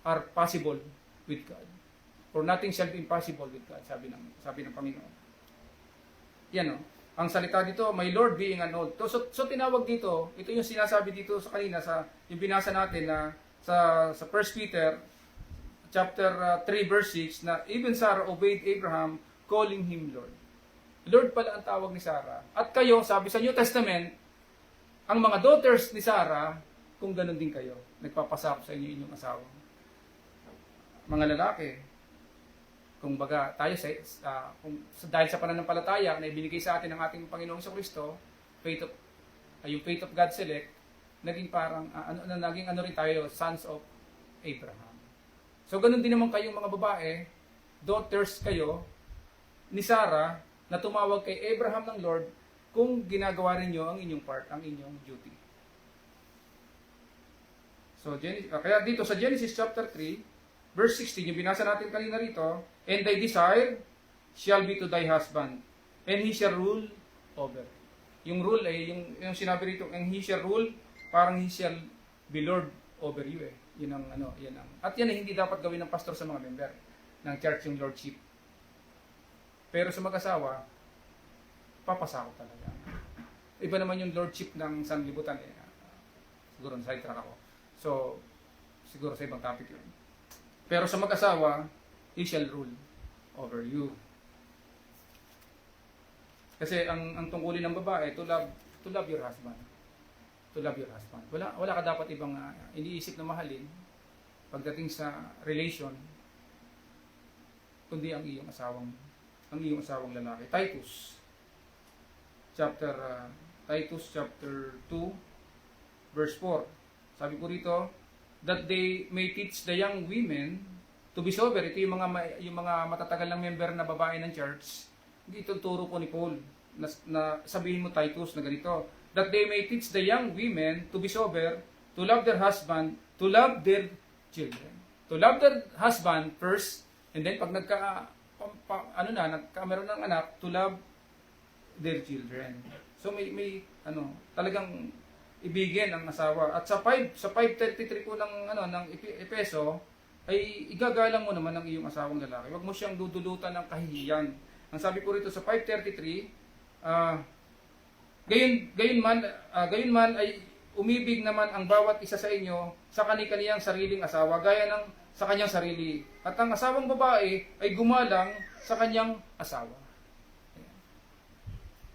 are possible with God. For nothing shall be impossible with God, sabi ng Panginoon. Yan o. Ang salita dito, my Lord being an old. So tinawag dito, ito yung sinasabi dito sa kanina, yung binasa natin na sa 1 Peter chapter 3 verse 6, na even Sarah obeyed Abraham, calling him Lord. Lord pala ang tawag ni Sarah. At kayo, sabi sa New Testament, ang mga daughters ni Sarah, kung ganun din kayo, nagpapasakop sa inyo inyong asawa. Mga lalaki, kung baga tayo dahil sa pananampalataya na ibinigay sa atin ng ating Panginoong Kristo, yung faith of God select, naging parang, naging ano rin tayo, sons of Abraham. So, ganun din naman kayong mga babae, daughters kayo ni Sarah, na tumawag kay Abraham ng Lord kung ginagawa rin nyo ang inyong part, ang inyong duty. So, kaya dito sa Genesis chapter 3, verse 16, yung binasa natin kanina rito, and thy desire shall be to thy husband, and he shall rule over. Yung rule ay, yung sinabi rito, and he shall rule, parang he shall be Lord over you eh. Yun ang yan ang. At yan ay hindi dapat gawin ng pastor sa mga member ng church, yung lordship. Pero sa mag-asawa, papasako talaga. Iba naman yung lordship ng sanlibutan eh. Siguro na sidetrack ako. So, siguro sa ibang topic yun. Pero sa mag-asawa, he shall rule over you. Kasi ang tungkulin ng babae, to love your husband. To love your husband. Wala ka dapat ibang iniisip na mahalin pagdating sa relation, kundi ang iyong asawang lalaki. Titus chapter 2 verse 4. Sabi ko rito, that they may teach the young women to be sober. Ito yung mga matatagal ng member na babae ng church. Ito turo po ni Paul na sabihin mo Titus na ganito, that they may teach the young women to be sober, to love their husband, to love their children. To love their husband first, and then pag nagkameron ng anak, to love their children. So may talagang ibigin ang asawa. At sa 5:33 po ng Epeso, ay igagalang mo naman ang iyong asawang lalaki. Huwag mo siyang dudulutan ng kahihiyan. Ang sabi po rito sa 5:33, gayon man ay umibig naman ang bawat isa sa inyo sa kani-kaniyang sariling asawa, gaya ng sa kanyang sarili. At ang asawang babae ay gumalang sa kanyang asawa.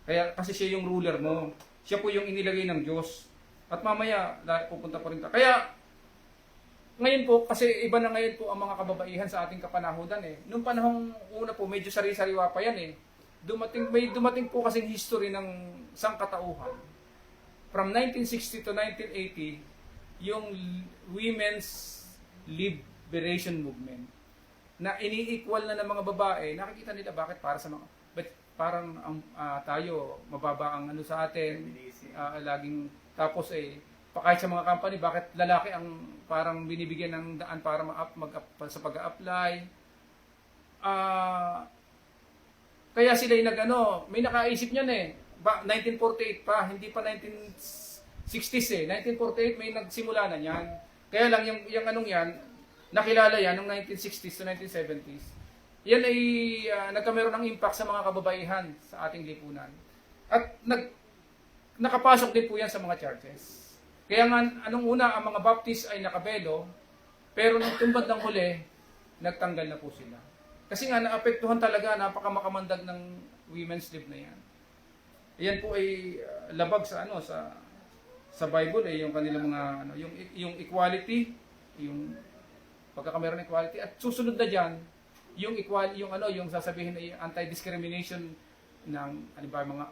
Kaya kasi siya yung ruler mo. Siya po yung inilagay ng Diyos. At mamaya, pupunta pa rin tayo. Kaya, ngayon po, kasi iba na ngayon po ang mga kababaihan sa ating kapanahudan eh. Noong panahong una po, medyo sari-sariwa pa yan eh. May dumating po kasing history ng sangkatauhan. From 1960 to 1980, yung Women's Liberation Movement na ini-equal na ng mga babae, nakikita nila bakit parang tayo mababa ang ano sa atin, laging tapos kahit sa mga company, bakit lalaki ang parang binibigyan ng daan para sa pag-a-apply. Kaya sila yung may nakaisip niyan eh. 1948 pa, hindi pa 1960s eh. 1948 may nagsimula na niyan. Kaya lang yung yan, nakilala yan noong 1960s to 1970s. Yan ay nagkameron ng impact sa mga kababaihan sa ating lipunan. At nakapasok din po yan sa mga churches. Kaya nga, anong una, ang mga Baptist ay nakabelo, pero nung tumbad ng huli, nagtanggal na po sila. Kasi nga, naapektuhan talaga, napakamakamandag ng women's lib na yan. Yan po ay labag sa sa Bible yung kanilang mga yung equality, yung pagkakameron ng equality, at susunod na diyan yung yung sasabihin ay anti-discrimination ng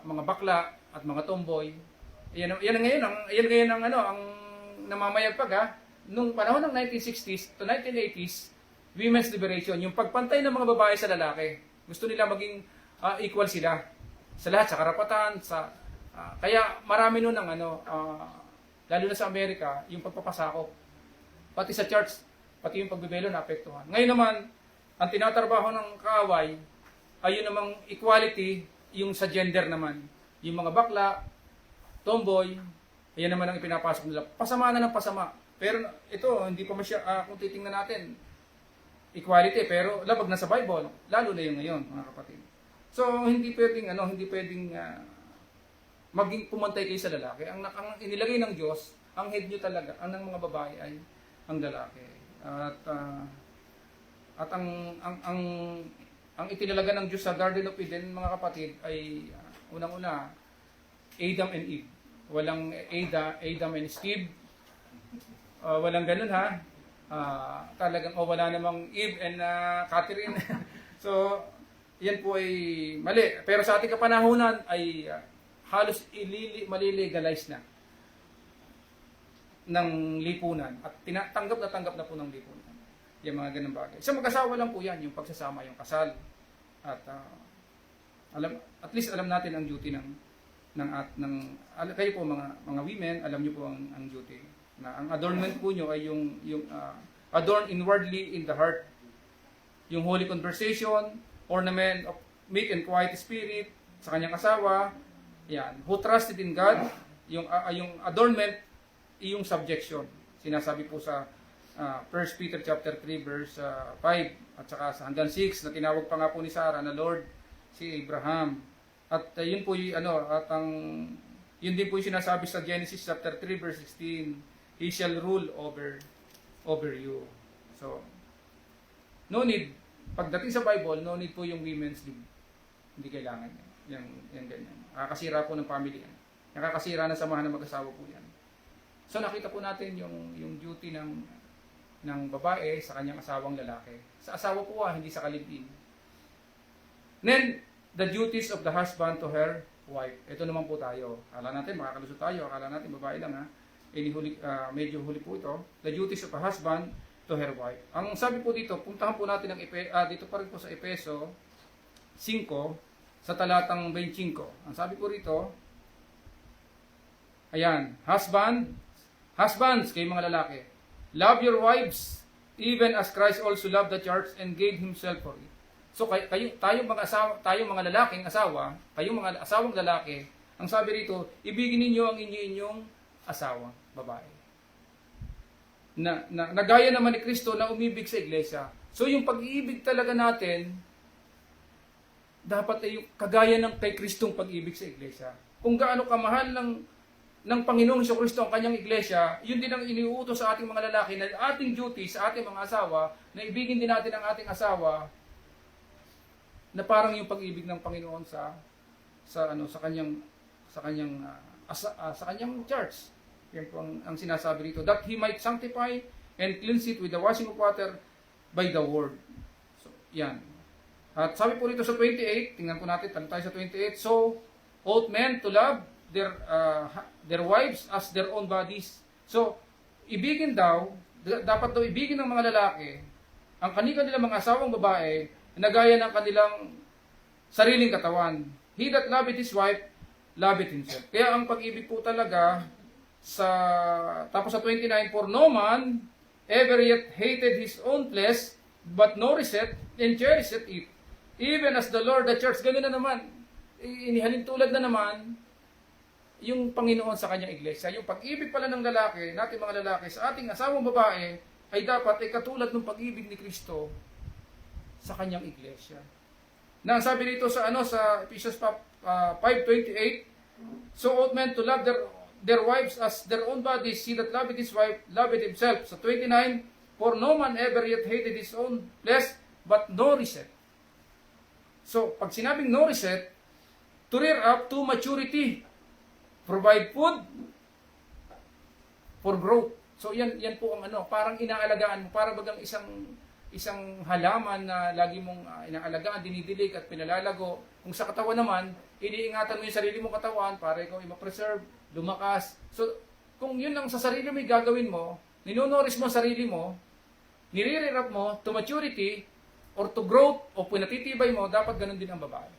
mga bakla at mga tomboy. Yan ngayon ang namamayagpag nung panahon ng 1960s to 1980s, women's liberation, yung pagpantay ng mga babae sa lalaki. Gusto nila maging equal sila sa lahat, sa karapatan, kaya marami nun lalo na sa Amerika, yung pagpapasakop. Pati sa church, pati yung pagbibelo naapektuhan. Ngayon naman, ang tinatrabaho ng kaaway ay yun namang equality, yung sa gender naman. Yung mga bakla, tomboy, ayan naman ang ipinapasok nila. Pasama na ng pasama. Pero ito, hindi pa kung titingnan natin, equality, pero labag na sa Bible, lalo na yung ngayon, mga kapatid. So, hindi pwedeng maging pumantay kayo sa lalaki. Ang inilagay ng Diyos, ang head nyo talaga, ang ng mga babae ay ang lalaki. At ang itinalaga ng Diyos sa Garden of Eden, mga kapatid, ay unang-una, Adam and Eve. Walang Adam and Steve. Walang ganun talagang wala namang Eve and Catherine. So, yan po ay mali. Pero sa ating kapanahunan ay halos malilegalize na. ng lipunan at tanggap na po ng lipunan. Yung mga ganang bagay. Sa mag-asawa lang po yan, yung pagsasama, yung kasal. At at least alam natin ang duty kayo po mga women, alam niyo po ang duty. Na ang adornment po niyo ay yung adorn inwardly in the heart. Yung holy conversation, ornament of meek and quiet spirit sa kanyang asawa, yan, who trusted in God, yung adornment, yung subjection. Sinasabi po sa 1 Peter chapter 3 verse 5 at saka sa hanggang 6 na tinawag pa nga po ni Sarah na Lord si Abraham. At yun po yung yun din po yung sinasabi sa Genesis chapter 3 verse 16, he shall rule over you. So no need, pagdating sa Bible, no need po yung women's league. Hindi kailangan yan. Yan ganyan. Nakakasira po ng family yan. Nakakasira na samahan ng mag-asawa po yan. So nakita po natin yung duty ng babae sa kanyang asawang lalaki. Sa asawa po hindi sa kalibin. Then, the duties of the husband to her wife. Ito naman po tayo. Akala natin makakalusot tayo. Akala natin babae lang medyo huli po ito. The duties of a husband to her wife. Ang sabi po dito, puntahan po natin dito pa rin po sa Efeso 5 sa talatang 25. Ang sabi po rito, ayan, husbands, kayo mga lalaki, love your wives, even as Christ also loved the church and gave himself for it. So tayong mga lalaking asawa, kayong mga asawang lalaki, ang sabi rito, ibigin ninyo ang inyong asawa, babae. Nagaya naman ni Kristo na umibig sa iglesia. So yung pag-iibig talaga natin, dapat ay yung kagaya ng kay Kristong pag-ibig sa iglesia. Kung gaano kamahal ng Panginoong Kristo ang kanyang iglesia, yun din ang iniuutos sa ating mga lalaki na ating duty sa ating mga asawa, na ibigin din natin ang ating asawa na parang yung pag-ibig ng Panginoon sa kanyang church. Yan po ang sinasabi dito, that he might sanctify and cleanse it with the washing of water by the word. So, yan. At sabi po rito sa 28, tingnan po natin, tayo sa 28, so ought men to love their wives as their own bodies. So, dapat daw ibigin ng mga lalaki ang kanilang mga asawang babae na gaya ng kanilang sariling katawan. He that loveth his wife, loveth himself. Kaya ang pag-ibig po talaga tapos sa 29, for no man ever yet hated his own flesh, but nourished and cherished it, even as the Lord the church. Ganun na naman, inihalin tulad na naman yung Panginoon sa kanyang iglesia. Yung pag-ibig pala ng lalaki, natin mga lalaki, sa ating asawang babae, ay dapat ay katulad ng pag-ibig ni Kristo sa kanyang iglesia. Na ang sabi dito sa Ephesians 5:28, so ought men to love their wives as their own bodies. He that loveth his wife loveth himself. Sa 29, for no man ever yet hated his own flesh, but nourished. So, pag sinabing nourished, to rear up to maturity, provide food for growth. So, yan po ang parang inaalagaan mo, para bagang isang halaman na lagi mong inaalagaan, dinidilig at pinalalago. Kung sa katawan naman, iniingatan mo yung sarili mong katawan para ikaw ay ma-preserve, lumakas. So, kung yun lang sa sarili mo gagawin mo, ninonourish mo sarili mo, nire-rear mo to maturity or to growth o pinatitibay mo, dapat ganun din ang babae.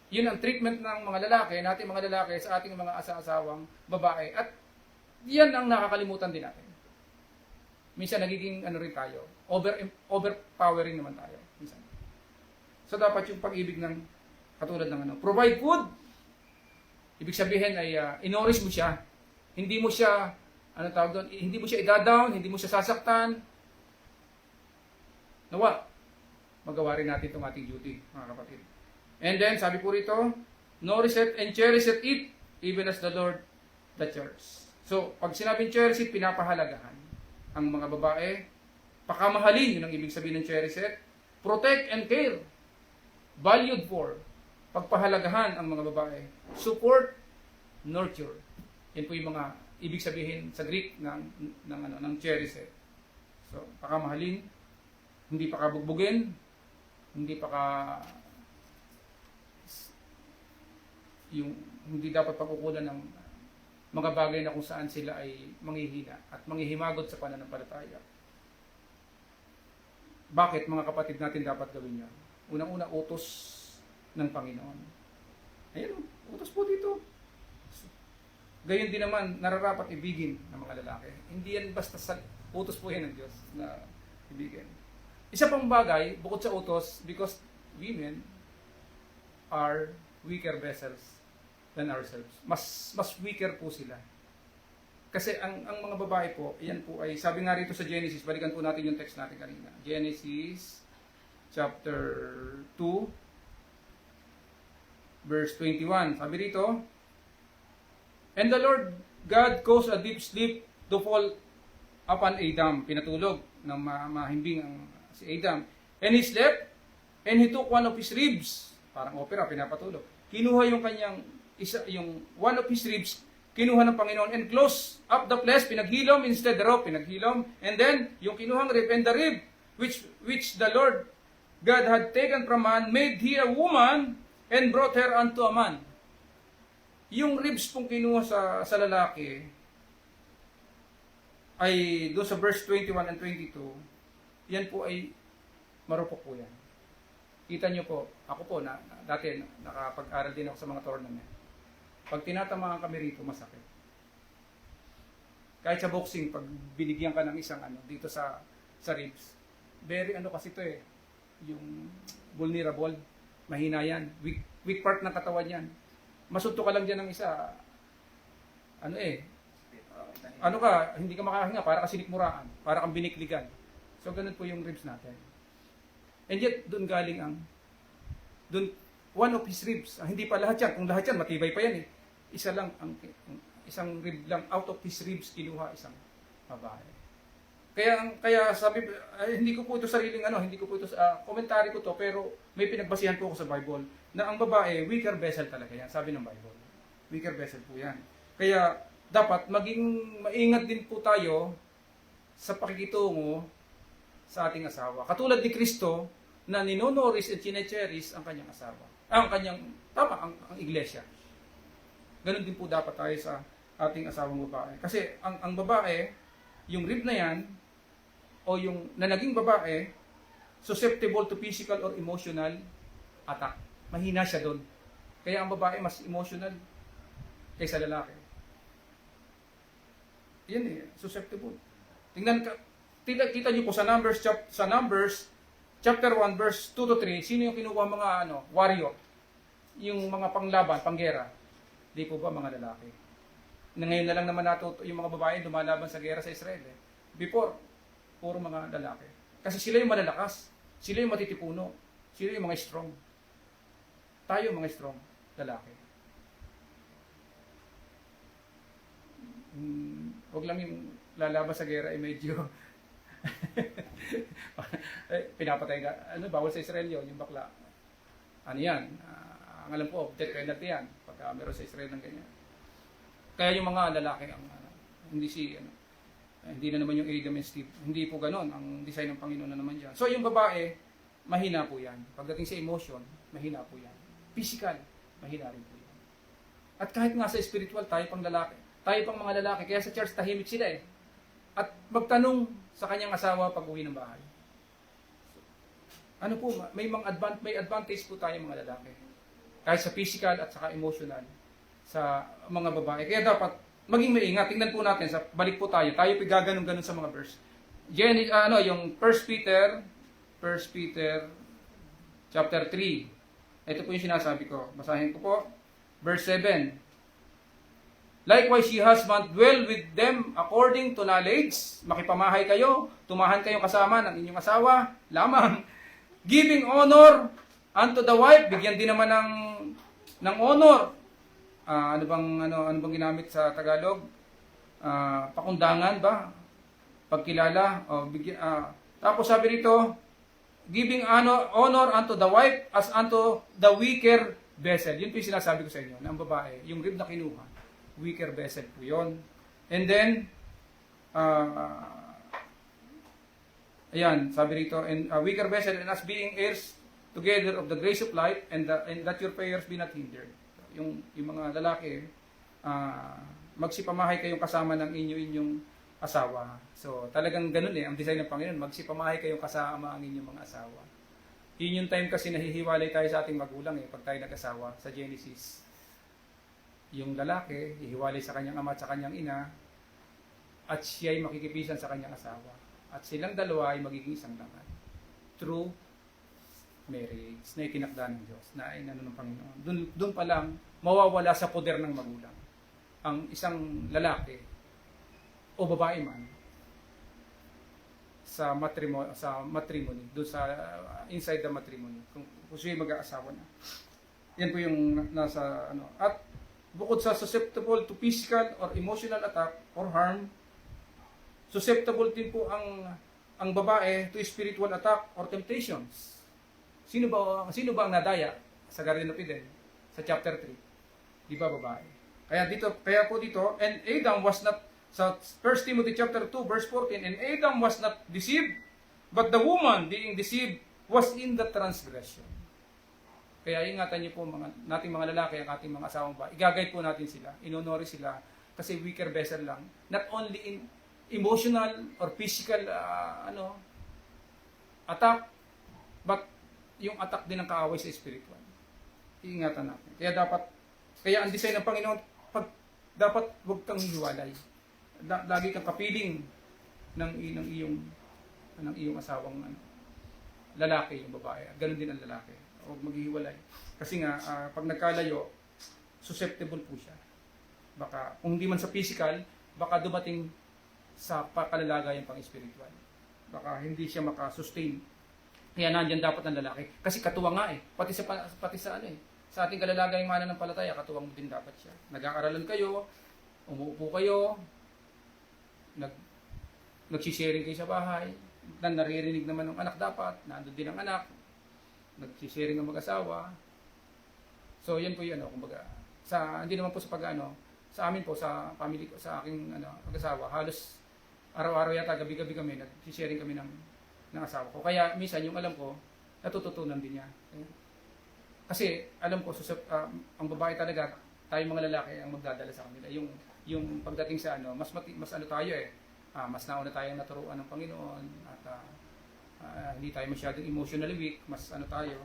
Yun ang treatment ng mga lalaki, natin mga lalaki sa ating mga asawang babae. At yan ang nakakalimutan din natin. Minsan nagiging rin tayo, overpowering naman tayo. Minsan. So dapat yung pag-ibig ng katulad ng provide food. Ibig sabihin ay inourish mo siya. Hindi mo siya, hindi mo siya i-down, hindi mo siya sasaktan. Nawa, magawa rin natin itong ating duty, mga kapatid. And then, sabi po rito, nourish it and cherish it, even as the Lord, the church. So, pag sinabing cherish it, pinapahalagahan ang mga babae. Pakamahalin, yun ang ibig sabihin ng cherish it. Protect and care. Valued for. Pagpahalagahan ang mga babae. Support, nurture. Yan po yung mga ibig sabihin sa Greek ng cherish it. So, pakamahalin, hindi pakabugbugin, hindi hindi dapat pagkukulan mga bagay na kung saan sila ay manghihina at manghihimagot sa pananampalataya. Bakit mga kapatid natin dapat gawin yan? Unang-una, utos ng Panginoon. Ayan, utos po dito. Gayon din naman, nararapat ibigin ng mga lalaki. Hindi yan basta utos po yan ng Diyos na ibigin. Isa pang bagay, bukod sa utos, because women are weaker vessels than ourselves. Mas weaker po sila. Kasi ang mga babae po, yan po ay, sabi nga rito sa Genesis, balikan po natin yung text natin kanina. Genesis chapter 2, verse 21. Sabi rito, "And the Lord God caused a deep sleep to fall upon Adam." Pinatulog ng mahimbing ang si Adam. "And he slept, and he took one of his ribs." Parang opera, pinapatulog. Kinuha yung kanyang yung one of his ribs, kinuha ng Panginoon, and closed up the flesh, pinaghilom instead thereof, pinaghilom. And then, yung kinuhang rib, and the rib which the Lord God had taken from man, made he a woman, and brought her unto a man. Yung ribs pong kinuha sa lalaki, ay doon sa verse 21 and 22, yan po ay marupok po yan. Kita nyo po, ako po, dati nakapag-aral din ako sa mga tournament. Pag tinatamaan kami rito, masakit. Kahit sa boxing, pag binigyan ka ng isang dito sa ribs, very kasi to yung vulnerable, mahina yan, weak part ng katawan yan. Masunto ka lang dyan ng isa, hindi ka makahinga, para ka sinikmuraan, para kang binikligan. So, ganun po yung ribs natin. And yet, doon galing one of his ribs, hindi pa lahat yan, kung lahat yan, matibay pa yan isa lang, isang rib lang, out of his ribs, kinuha isang babae. Kaya sabi, hindi ko po ito sariling hindi ko po ito, komentary ko to, pero may pinagbasihan po ako sa Bible, na ang babae, weaker vessel talaga yan, sabi ng Bible. Weaker vessel po yan. Kaya, dapat maging maingat din po tayo sa pakikitungo sa ating asawa. Katulad ni Kristo na ninonoris at chinecheris ang kanyang asawa. Ang iglesia. Ganon din po dapat tayo sa ating asawang babae. Kasi ang babae, yung rib na yan, o yung na naging babae, susceptible to physical or emotional attack. Mahina siya doon. Kaya ang babae mas emotional kaysa lalaki. Yan susceptible. Kita niyo po sa Numbers chapter 1 verse 2 to 3, sino yung kinukuha mga warrior? Yung mga panglaban, panggera. Di po ba mga lalaki? Na ngayon na lang naman yung mga babae lumalaban sa gera sa Israel. Before, puro mga lalaki. Kasi sila yung malalakas. Sila yung matitipuno. Sila yung mga strong. Tayo mga strong lalaki. Huwag lang yung lalaban sa gera ay medyo pinapatay ka. Bawal sa Israel yun, yung bakla. Yan? Ang alam ko, death penalty yan. Pagka meron sa Israel ng ganyan. Kaya yung mga lalaki, hindi na naman yung Adam and Steve. Hindi po ganon. Ang design ng Panginoon na naman dyan. So yung babae, mahina po yan. Pagdating sa emotion, mahina po yan. Physical, mahina rin po yan. At kahit nga sa spiritual, tayo pang mga lalaki, kaya sa church tahimik sila At magtanong sa kanyang asawa pag uwi ng bahay. May advantage po tayo mga lalaki. Kahit sa physical at saka emotional sa mga babae. Kaya dapat maging maingat. Tingnan po natin, balik po tayo. Tayo gaganon-ganon sa mga verse. Yung 1 Peter chapter 3. Ito po yung sinasabi ko. Basahin ko po. Verse 7. "Likewise, ye husband, dwell with them according to knowledge." Makipamahay kayo, tumahan kayo kasama ng inyong asawa, lamang. "Giving honor unto the wife." Bigyan din naman ng honor. Ano bang ginamit sa Tagalog? Pakundangan ba? Pagkilala. Tapos sabi rito, "Giving honor unto the wife as unto the weaker vessel." Yun po yung sinasabi ko sa inyo, na ang babae, yung rib na kinuha, weaker vessel po yun. And then, sabi rito, "And a weaker vessel, and us being heirs together of the grace of life, and that your prayers be not hindered." Yung mga lalaki, magsipamahay kayong kasama ng inyong asawa. So, talagang ganun ang design ng Panginoon. Magsipamahay kayong kasama ang inyong mga asawa. Yun yung time kasi nahihiwalay tayo sa ating magulang pag tayo nag-asawa sa Genesis. Yung lalaki, hihiwalay sa kanyang ama at sa kanyang ina, at siya ay makikipisan sa kanyang asawa. At silang dalawa ay magiging isang laman. Through marriage na itinakda ng Diyos, na inano ng Panginoon. Doon pa lang, mawawala sa poder ng magulang ang isang lalaki o babae man sa matrimony, doon sa inside the matrimony, kung siya'y mag-aasawa na. Yan po yung nasa ano. At bukod sa susceptible to physical or emotional attack or harm, susceptible din po ang babae to spiritual attack or temptations. Sino ba ang nadaya sa Garden of Eden sa chapter 3? Di ba babae? Kaya po dito, and Adam was not, sa 1 Timothy chapter 2 verse 14, and Adam was not deceived, but the woman being deceived was in the transgression. Kaya ingatan niyo po nating mga lalaki, ang ating mga asawang babae. I-guide po natin sila, inonori sila, kasi weaker vessel lang. Not only in emotional or physical attack, but yung attack din ng kaaway sa spiritual. Iingatan natin. Kaya ang design ng Panginoon, dapat huwag kang hiwalay. Lagi kang kapiling ng iyong asawang lalaki, yung babae. At ganun din ang lalaki. Huwag maghihiwalay. Kasi nga, pag nagkalayo, susceptible po siya. Baka, kung hindi man sa physical, baka dumating sa pakalalagayan pang spiritual. Baka hindi siya makasustain. Kaya nandiyan dapat ang lalaki. Kasi katuwang nga Pati sa sa ating kalalagayang mananampalataya, katuwang din dapat siya. Nag-aaralan kayo, umuupo kayo, nagsisharing kayo sa bahay, naririnig naman ng anak dapat, nandun din ang anak, nagsisharing ng mag-asawa. So yan po yun, kumbaga, hindi naman po sa sa amin po, sa family ko, sa aking mag-asawa, halos araw-araw yata, gabi-gabi kami, nagsisharing kami ng asawa ko. Kaya minsan yung alam ko, natututunan din niya. Kasi alam ko, ang babae talaga, tayong mga lalaki ang magdadala sa kanila. Yung pagdating sa mas tayo mas nauna tayong naturuan ng Panginoon at hindi tayo masyadong emotionally weak, mas tayo.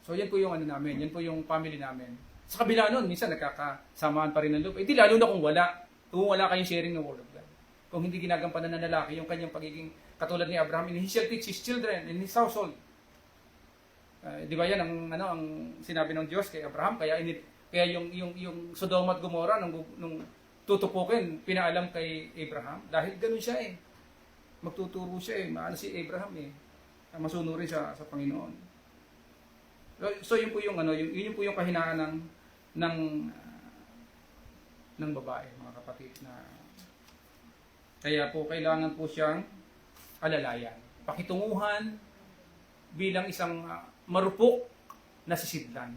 So yan po yung namin, yan po yung family namin. Sa kabila nun, minsan nagkakasamaan pa rin ng loob. Di lalo na kung wala kayong sharing ng Word of God. Kung hindi ginagampanan ng lalaki yung kanyang pagiging katulad ni Abraham, and he shall teach his children in his household. Di ba yan ang sinabi ng Diyos kay Abraham, kaya yung Sodoma at Gomorrah nung tutupukin, pinaalam kay Abraham dahil ganun siya magtuturo siya maano si Abraham masunurin siya sa Panginoon. So yun po yung yun po yung kahinaan ng babae, mga kapatid, na kaya po kailangan po siyang alalayan, pakitunguhan bilang isang marupok na sisidlan.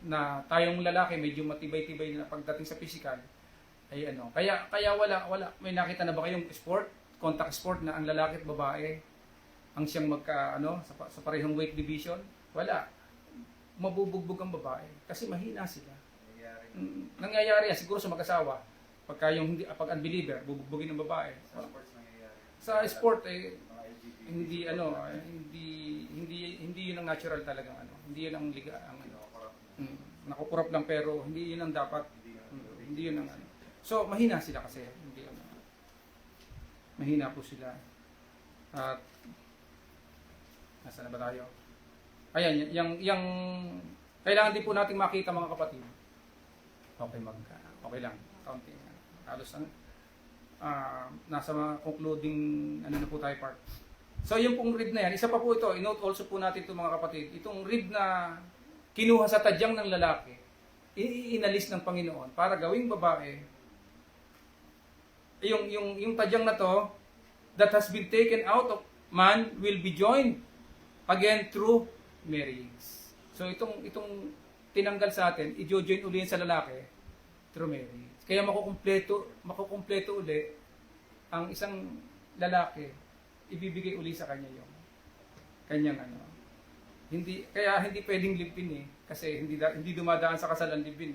Na tayong lalaki medyo matibay-tibay na pagdating sa physical ay kaya wala may nakita na ba kayong contact sport na ang lalaki at babae ang siyang sa parehong weight division? Wala. Mabubugbog ang babae kasi mahina sila. Nangyayari yan siguro sa mag-asawa. Pag unbeliever, bubugbugin ng babae. Sa sport hindi yun ang natural talagang hindi yun ang liga nakukurap lang, pero hindi yun ang dapat. Hindi yun ang So mahina sila kasi hindi mahina po sila. At nasaan na ba tayo? Ayan, yung kailangan din po nating makita, mga kapatid. Okay lang, counting. Halos nasa mga concluding na po tayo part. So yung pong rib na yan, isa pa po ito, i-note also po natin ito, mga kapatid, itong rib na kinuha sa tadyang ng lalaki, inalis ng Panginoon para gawing babae. Yung tadyang na to, that has been taken out of man will be joined again through marriage. So itong tinanggal sa atin, i-join uli sa lalaki through marriage. Kaya makukumpleto uli ang isang lalaki, ibibigay uli sa kanya yung kanyang hindi pwedeng live-in kasi hindi dumadaan sa kasal ang live-in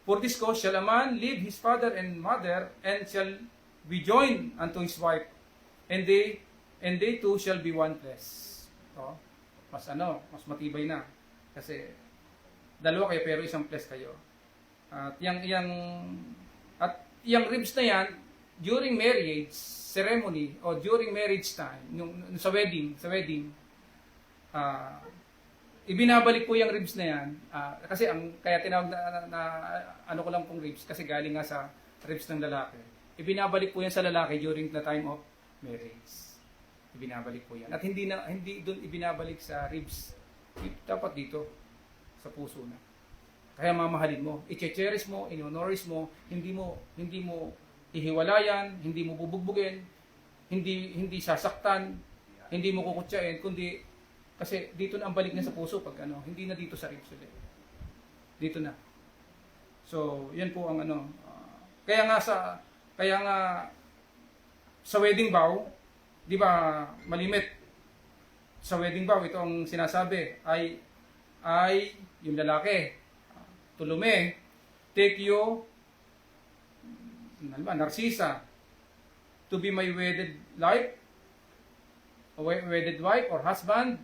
For this cause shall a man leave his father and mother, and shall be joined unto his wife, and they two shall be one flesh. So, mas matibay na. Kasi, dalawa kayo pero isang flesh kayo. At yung ribs na yan, during marriage ceremony, o during marriage time, sa wedding, ibinabalik po yung ribs na yan. Kasi kaya tinawag na ano ko lang pong ribs, kasi galing nga sa ribs ng lalaki. Ibinabalik po yan sa lalaki during the time of marriage. Ibinabalik po yan. At hindi doon ibinabalik sa ribs. Dapat dito, sa puso na. Kaya mamahalin mo, i-cherish mo, in-honorish mo, hindi mo ihiwalayan, hindi mo bubugbugin, hindi sasaktan, hindi mo kukutsain, kundi kasi dito na ang balik niya sa puso pag hindi na dito sa ribs ulit. Dito na. So, yan po ang kaya nga sa wedding vow, di ba malimit sa wedding vow, ito ang sinasabi ay yung lalaki, Tulume, take you, Narcisa, to be my wedded wife or husband,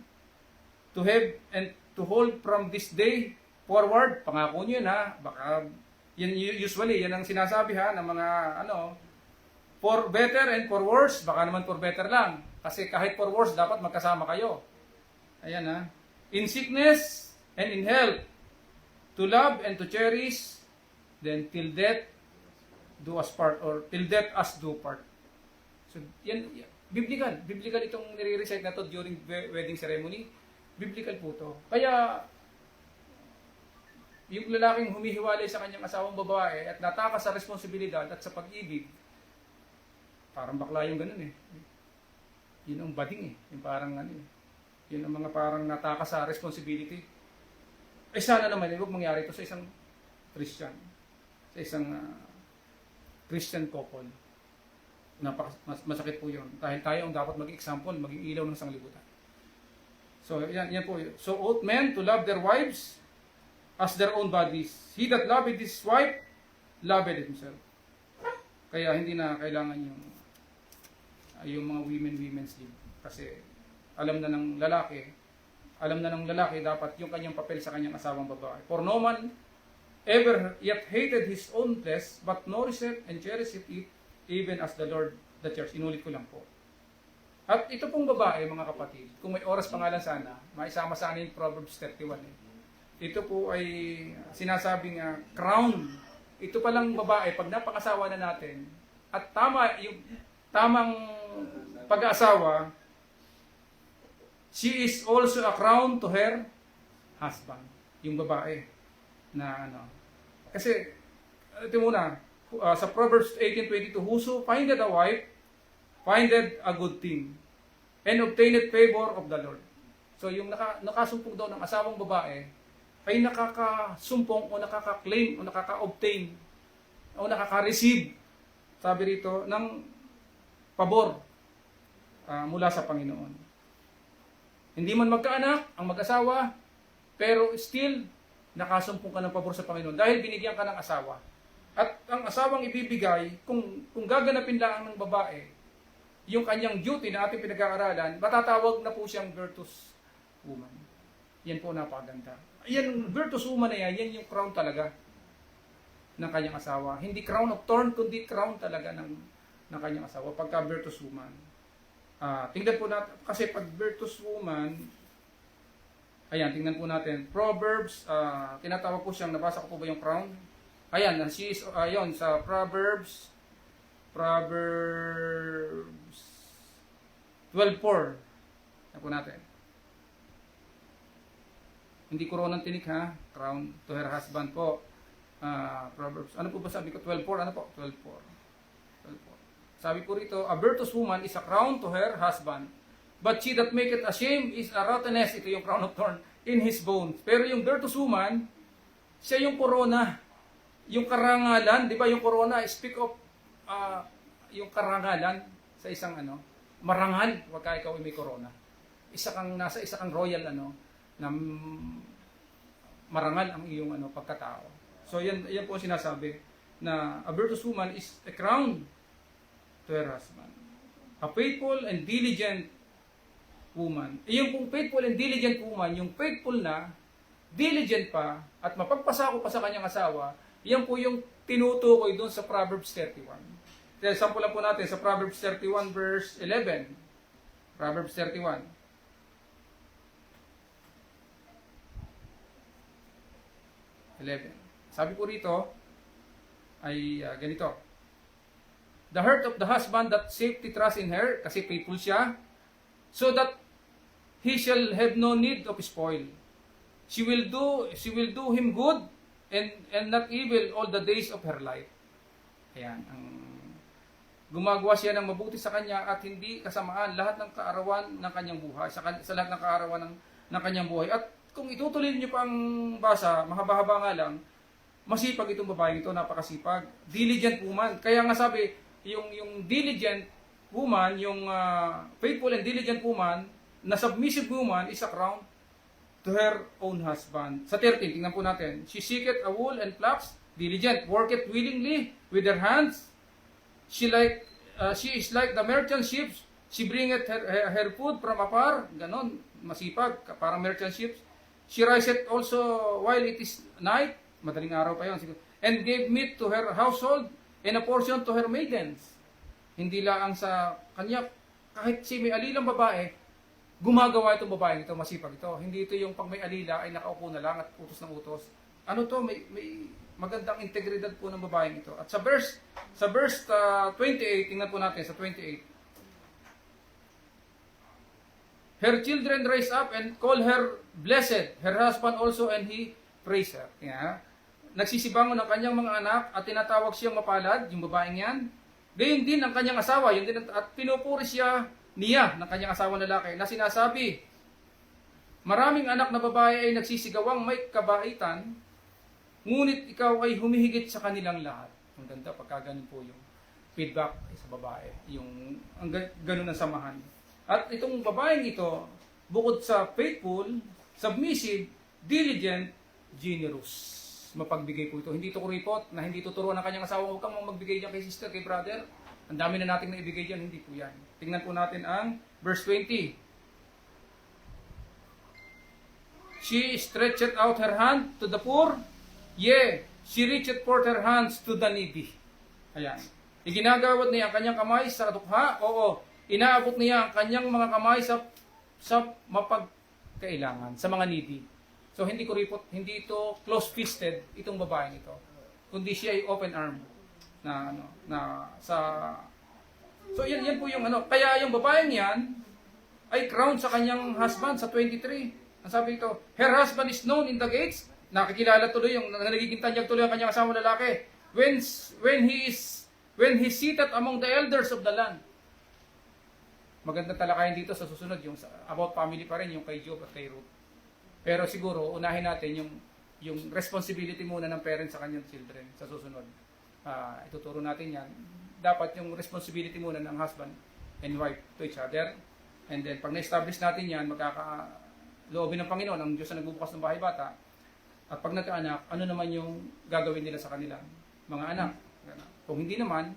to have and to hold from this day forward. Pangako nyo yun ha. Baka, usually, yan ang sinasabi ha, ng mga, for better and for worse. Baka naman for better lang. Kasi kahit for worse, dapat magkasama kayo. Ayan ha. In sickness and in health, to love and to cherish, then till death do us part, or till death us do part. So, yan, biblical itong nire-recite na to during wedding ceremony. Biblical po to. Kaya, yung lalaking humihiwalay sa kanyang asawang babae at natakas sa responsibilidad at sa pag-ibig, parang bakla yung ganun eh. Yun ang bading eh. Yung parang yun ang mga parang natakas sa responsibility. Eh sana naman, huwag mangyari ito sa isang Christian. Sa isang Christian couple. Masakit po yun. Dahil tayo ang dapat mag-example, maging ilaw ng sanglibutan. So, yan po. So, ought men to love their wives as their own bodies. He that loveth his wife, loveth himself. Kaya hindi na kailangan yung mga women's league. Kasi alam na ng lalaki dapat yung kanyang papel sa kanyang asawang babae. For no man ever yet hated his own flesh, but nourisheth and cherisheth it, even as the Lord the church. Inulit ko lang po. At ito pong babae, mga kapatid, kung may oras pa nga lang sana, maisama sana yung Proverbs 31. Ito po ay sinasabing crown. Ito palang babae, pag napangasawa na natin, at tamang pag-aasawa, she is also a crown to her husband. Yung babae na Kasi, ito muna, sa Proverbs 18:22, whoso findeth a wife, findeth a good thing, and obtaineth favor of the Lord. So, yung nakasumpong daw ng asawang babae, ay nakakasumpong o nakaka-claim o nakaka-obtain o nakaka-receive, sabi rito, ng pabor mula sa Panginoon. Hindi man magkaanak ang mag-asawa, pero still, nakasumpong ka ng pabor sa Panginoon dahil binigyan ka ng asawa. At ang asawang ibibigay, kung gaganapin lang ng babae, yung kanyang duty na ating pinag-aaralan, matatawag na po siyang virtuous woman. Yan po napakaganda. Yan, virtuous woman na yan yung crown talaga ng kanyang asawa. Hindi crown of thorn, kundi crown talaga ng kanyang asawa pagka virtuous woman. Tingnan po natin, kasi pag virtuous woman, ayan, tingnan po natin. Proverbs, tinatawag po siyang, nabasa ko po ba yung crown? Ayan, she is, ayun, sa Proverbs 12:4. Tingnan po natin. Hindi koronang tinik ha, crown to her husband po. Proverbs, ano po ba sabi ko? 12:4, ano po? 12:4. Sabi po rito, a virtuous woman is a crown to her husband, but she that maketh ashamed is a rottenness, ito yung crown of thorn, in his bones. Pero yung virtuous woman, siya yung corona, yung karangalan, di ba yung corona, speak of yung karangalan sa isang marangal, wag ka ikaw may corona. Nasa isa kang royal na marangal ang iyong pagkatao. So yan po ang sinasabi na a virtuous woman is a crown to her husband. A faithful and diligent woman. Yung pong faithful and diligent woman, yung faithful na, diligent pa, at mapagpasako pa sa kanyang asawa, yan po yung tinutukoy doon sa Proverbs 31. Kaya sample lang po natin sa Proverbs 31 verse 11. Proverbs 31. Sabi po rito ay ganito. The heart of the husband that safety trust in her, kasi faithful siya, so that he shall have no need of spoil. She will do him good and not evil all the days of her life. Ayan, gumagawa siya ng mabuti sa kanya at hindi kasamaan lahat ng kaarawan ng kanyang buhay, sa lahat ng kaarawan ng kanyang buhay. At kung itutuloy niyo pa ang basa, mahaba-haba nga lang, masipag itong babaeng ito, napakasipag. Diligent woman. Kaya nga sabi, yung diligent woman, yung faithful and diligent woman, na submissive woman is a crown to her own husband. Sa 13, tingnan po natin. She seeketh a wool and flax, diligent, worketh willingly with her hands. She is like the merchant ships. She bringeth her food from afar. Ganon, masipag, parang merchant ships. She riseth also while it is night. Madaling araw pa yun. And gave meat to her household and a portion to her maidens. Hindi lang sa kanya, kahit si may alilang babae, gumagawa itong babaeng ito, masipag ito. Hindi ito yung pag may alila ay nakaupo na lang at utos ng utos. Ano to, may magandang integridad po ng babaeng ito. At sa verse 28, tingnan po natin sa 28. Her children rise up and call her blessed, her husband also, and he praise her. Yeah. Nagsisibangon ang kanyang mga anak at tinatawag siyang mapalad, yung babaeng yan. Gayon din ang kanyang asawa, yun din, at pinupuri siya niya ng kanyang asawang lalaki na sinasabi, maraming anak na babae ay nagsisigawang may kabaitan, ngunit ikaw ay humihigit sa kanilang lahat. Ang ganda pagka ganun po yung feedback sa babae, yung ang ganun ang samahan. At itong babaeng ito, bukod sa faithful, submissive, diligent, generous. Mapagbigay po ito. Hindi ito kuripot, na hindi tuturuan ng kanyang asawa, huwag kang magbigay dyan kay sister, kay brother. Ang dami na nating naibigay dyan, hindi po yan. Tingnan po natin ang verse 20. She stretched out her hand to the poor, yea, she reached forth her hands to the needy. Ayan. Iginagawad niya ang kanyang kamay sa katukha, oo, inaabot niya ang kanyang mga kamay sa mapagkailangan, sa mga needy. So hindi kuripot, hindi ito close-fisted itong babaeng ito, kundi siya ay open arm So yan po yung kaya yung babaeng yan ay crowned sa kanyang husband sa 23. Ang sabi ito, her husband is known in the gates. Nakikilala tuloy yung nagiging tanyag tuloy ang kanyang asawang lalaki. When he seated among the elders of the land. Maganda talakayan dito sa susunod yung about family pa rin, yung kay Job at kay Ruth. Pero siguro unahin natin yung responsibility muna ng parents sa kanyang children sa susunod. Ituturo natin yan. Dapat yung responsibility muna ng husband and wife to each other. And then pag na-establish natin yan, magkakaloobin ng Panginoon, ang Diyos na nagbubukas ng bahay bata. At pag nagkaanak, ano naman yung gagawin nila sa kanilang mga anak. Kung hindi naman,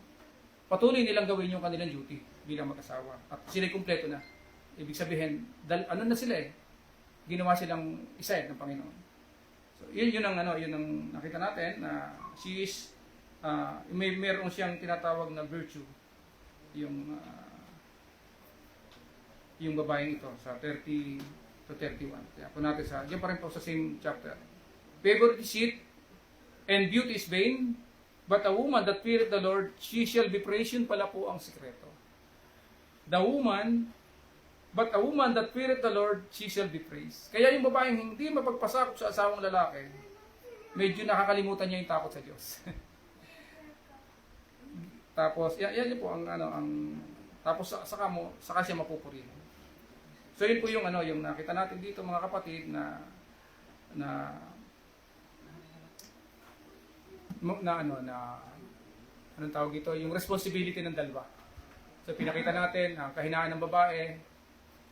patuloy nilang gawin yung kanilang duty bilang mag-asawa. At sila'y kumpleto na. Ibig sabihin, ano na sila ginawa silang isa ng Panginoon. So, yun ang nakita natin na she is meron siyang tinatawag na virtue yung babaeng ito sa 30 to 31. Kaya po natin diyan pa rin po sa same chapter. Favor is sweet and beauty is vain, but a woman that feareth the Lord, she shall be praised. Yun pala po ang sikreto. But a woman that feareth the Lord, she shall be praised. Kaya yung babaeng hindi mapagpasakop sa asawang lalaki, medyo nakakalimutan niya yung takot sa Diyos. Tapos, yan po tapos saka siya mapupuri. So yun po yung nakita natin dito mga kapatid na anong tawag ito, yung responsibility ng dalawa. So pinakita natin ang kahinaan ng babae.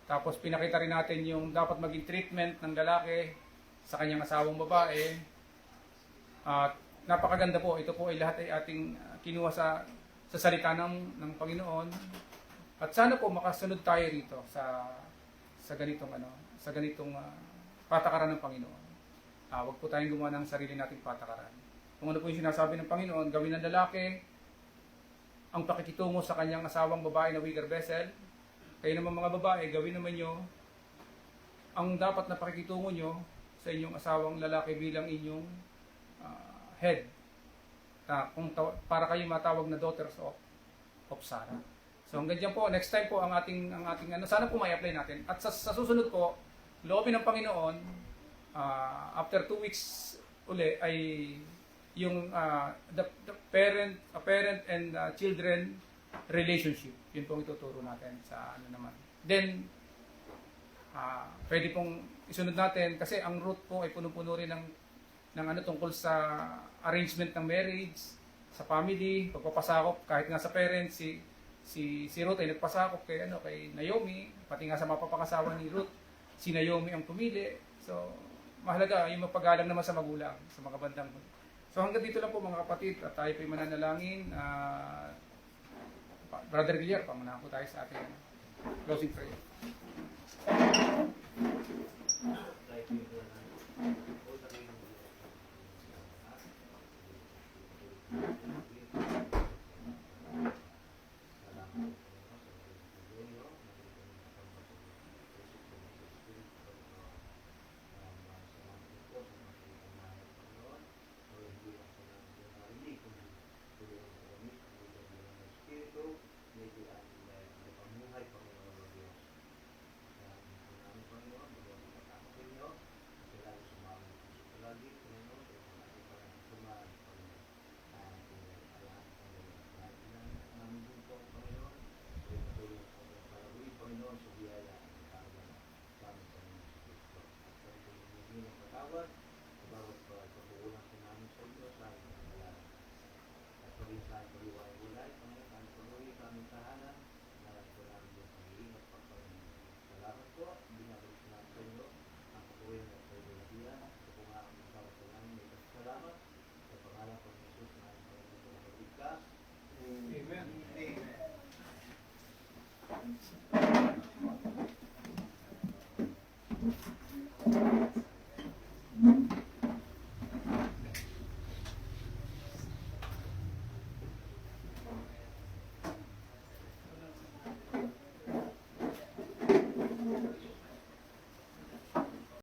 Tapos pinakita rin natin yung dapat maging treatment ng lalaki sa kanyang asawang babae. At napakaganda po. Ito po ay lahat ay ating kinuha sa salita ng Panginoon. At sana po makasunod tayo rito sa ganitong patakaran ng Panginoon. Huwag po tayong gumawa ng sarili nating patakaran. Kung ano po yung sinasabi ng Panginoon, gawin ng lalaki ang pakikitungo sa kanyang asawang babae na weaker vessel. Kayo naman mga babae, gawin naman nyo ang dapat na pakikitungo nyo sa inyong asawang lalaki bilang inyong head. Para kayo matawag na daughters of Sarah. So hanggang dyan po, next time po ang ating sana po may apply natin. At sa susunod po, loobin ng Panginoon, after 2 weeks uli ay yung the parent and children relationship. Yun po ang ituturo natin sa naman. Then pwede pong isunod natin kasi ang root po ay puno-puno rin ng tungkol sa arrangement ng marriage, sa family, pagpapasakop kahit nga sa parents si Ruth ay nagpasakop kay Naomi, pati nga sa mapapakasawa ni Ruth, si Naomi ang pumili. So mahalaga yung mapagalang naman sa magulang sa mga bandang. So hanggang dito lang po mga kapatid at tayo po ay mananalangin. Brother Guillermo, pamunahan po tayo sa ating closing prayer. Amen.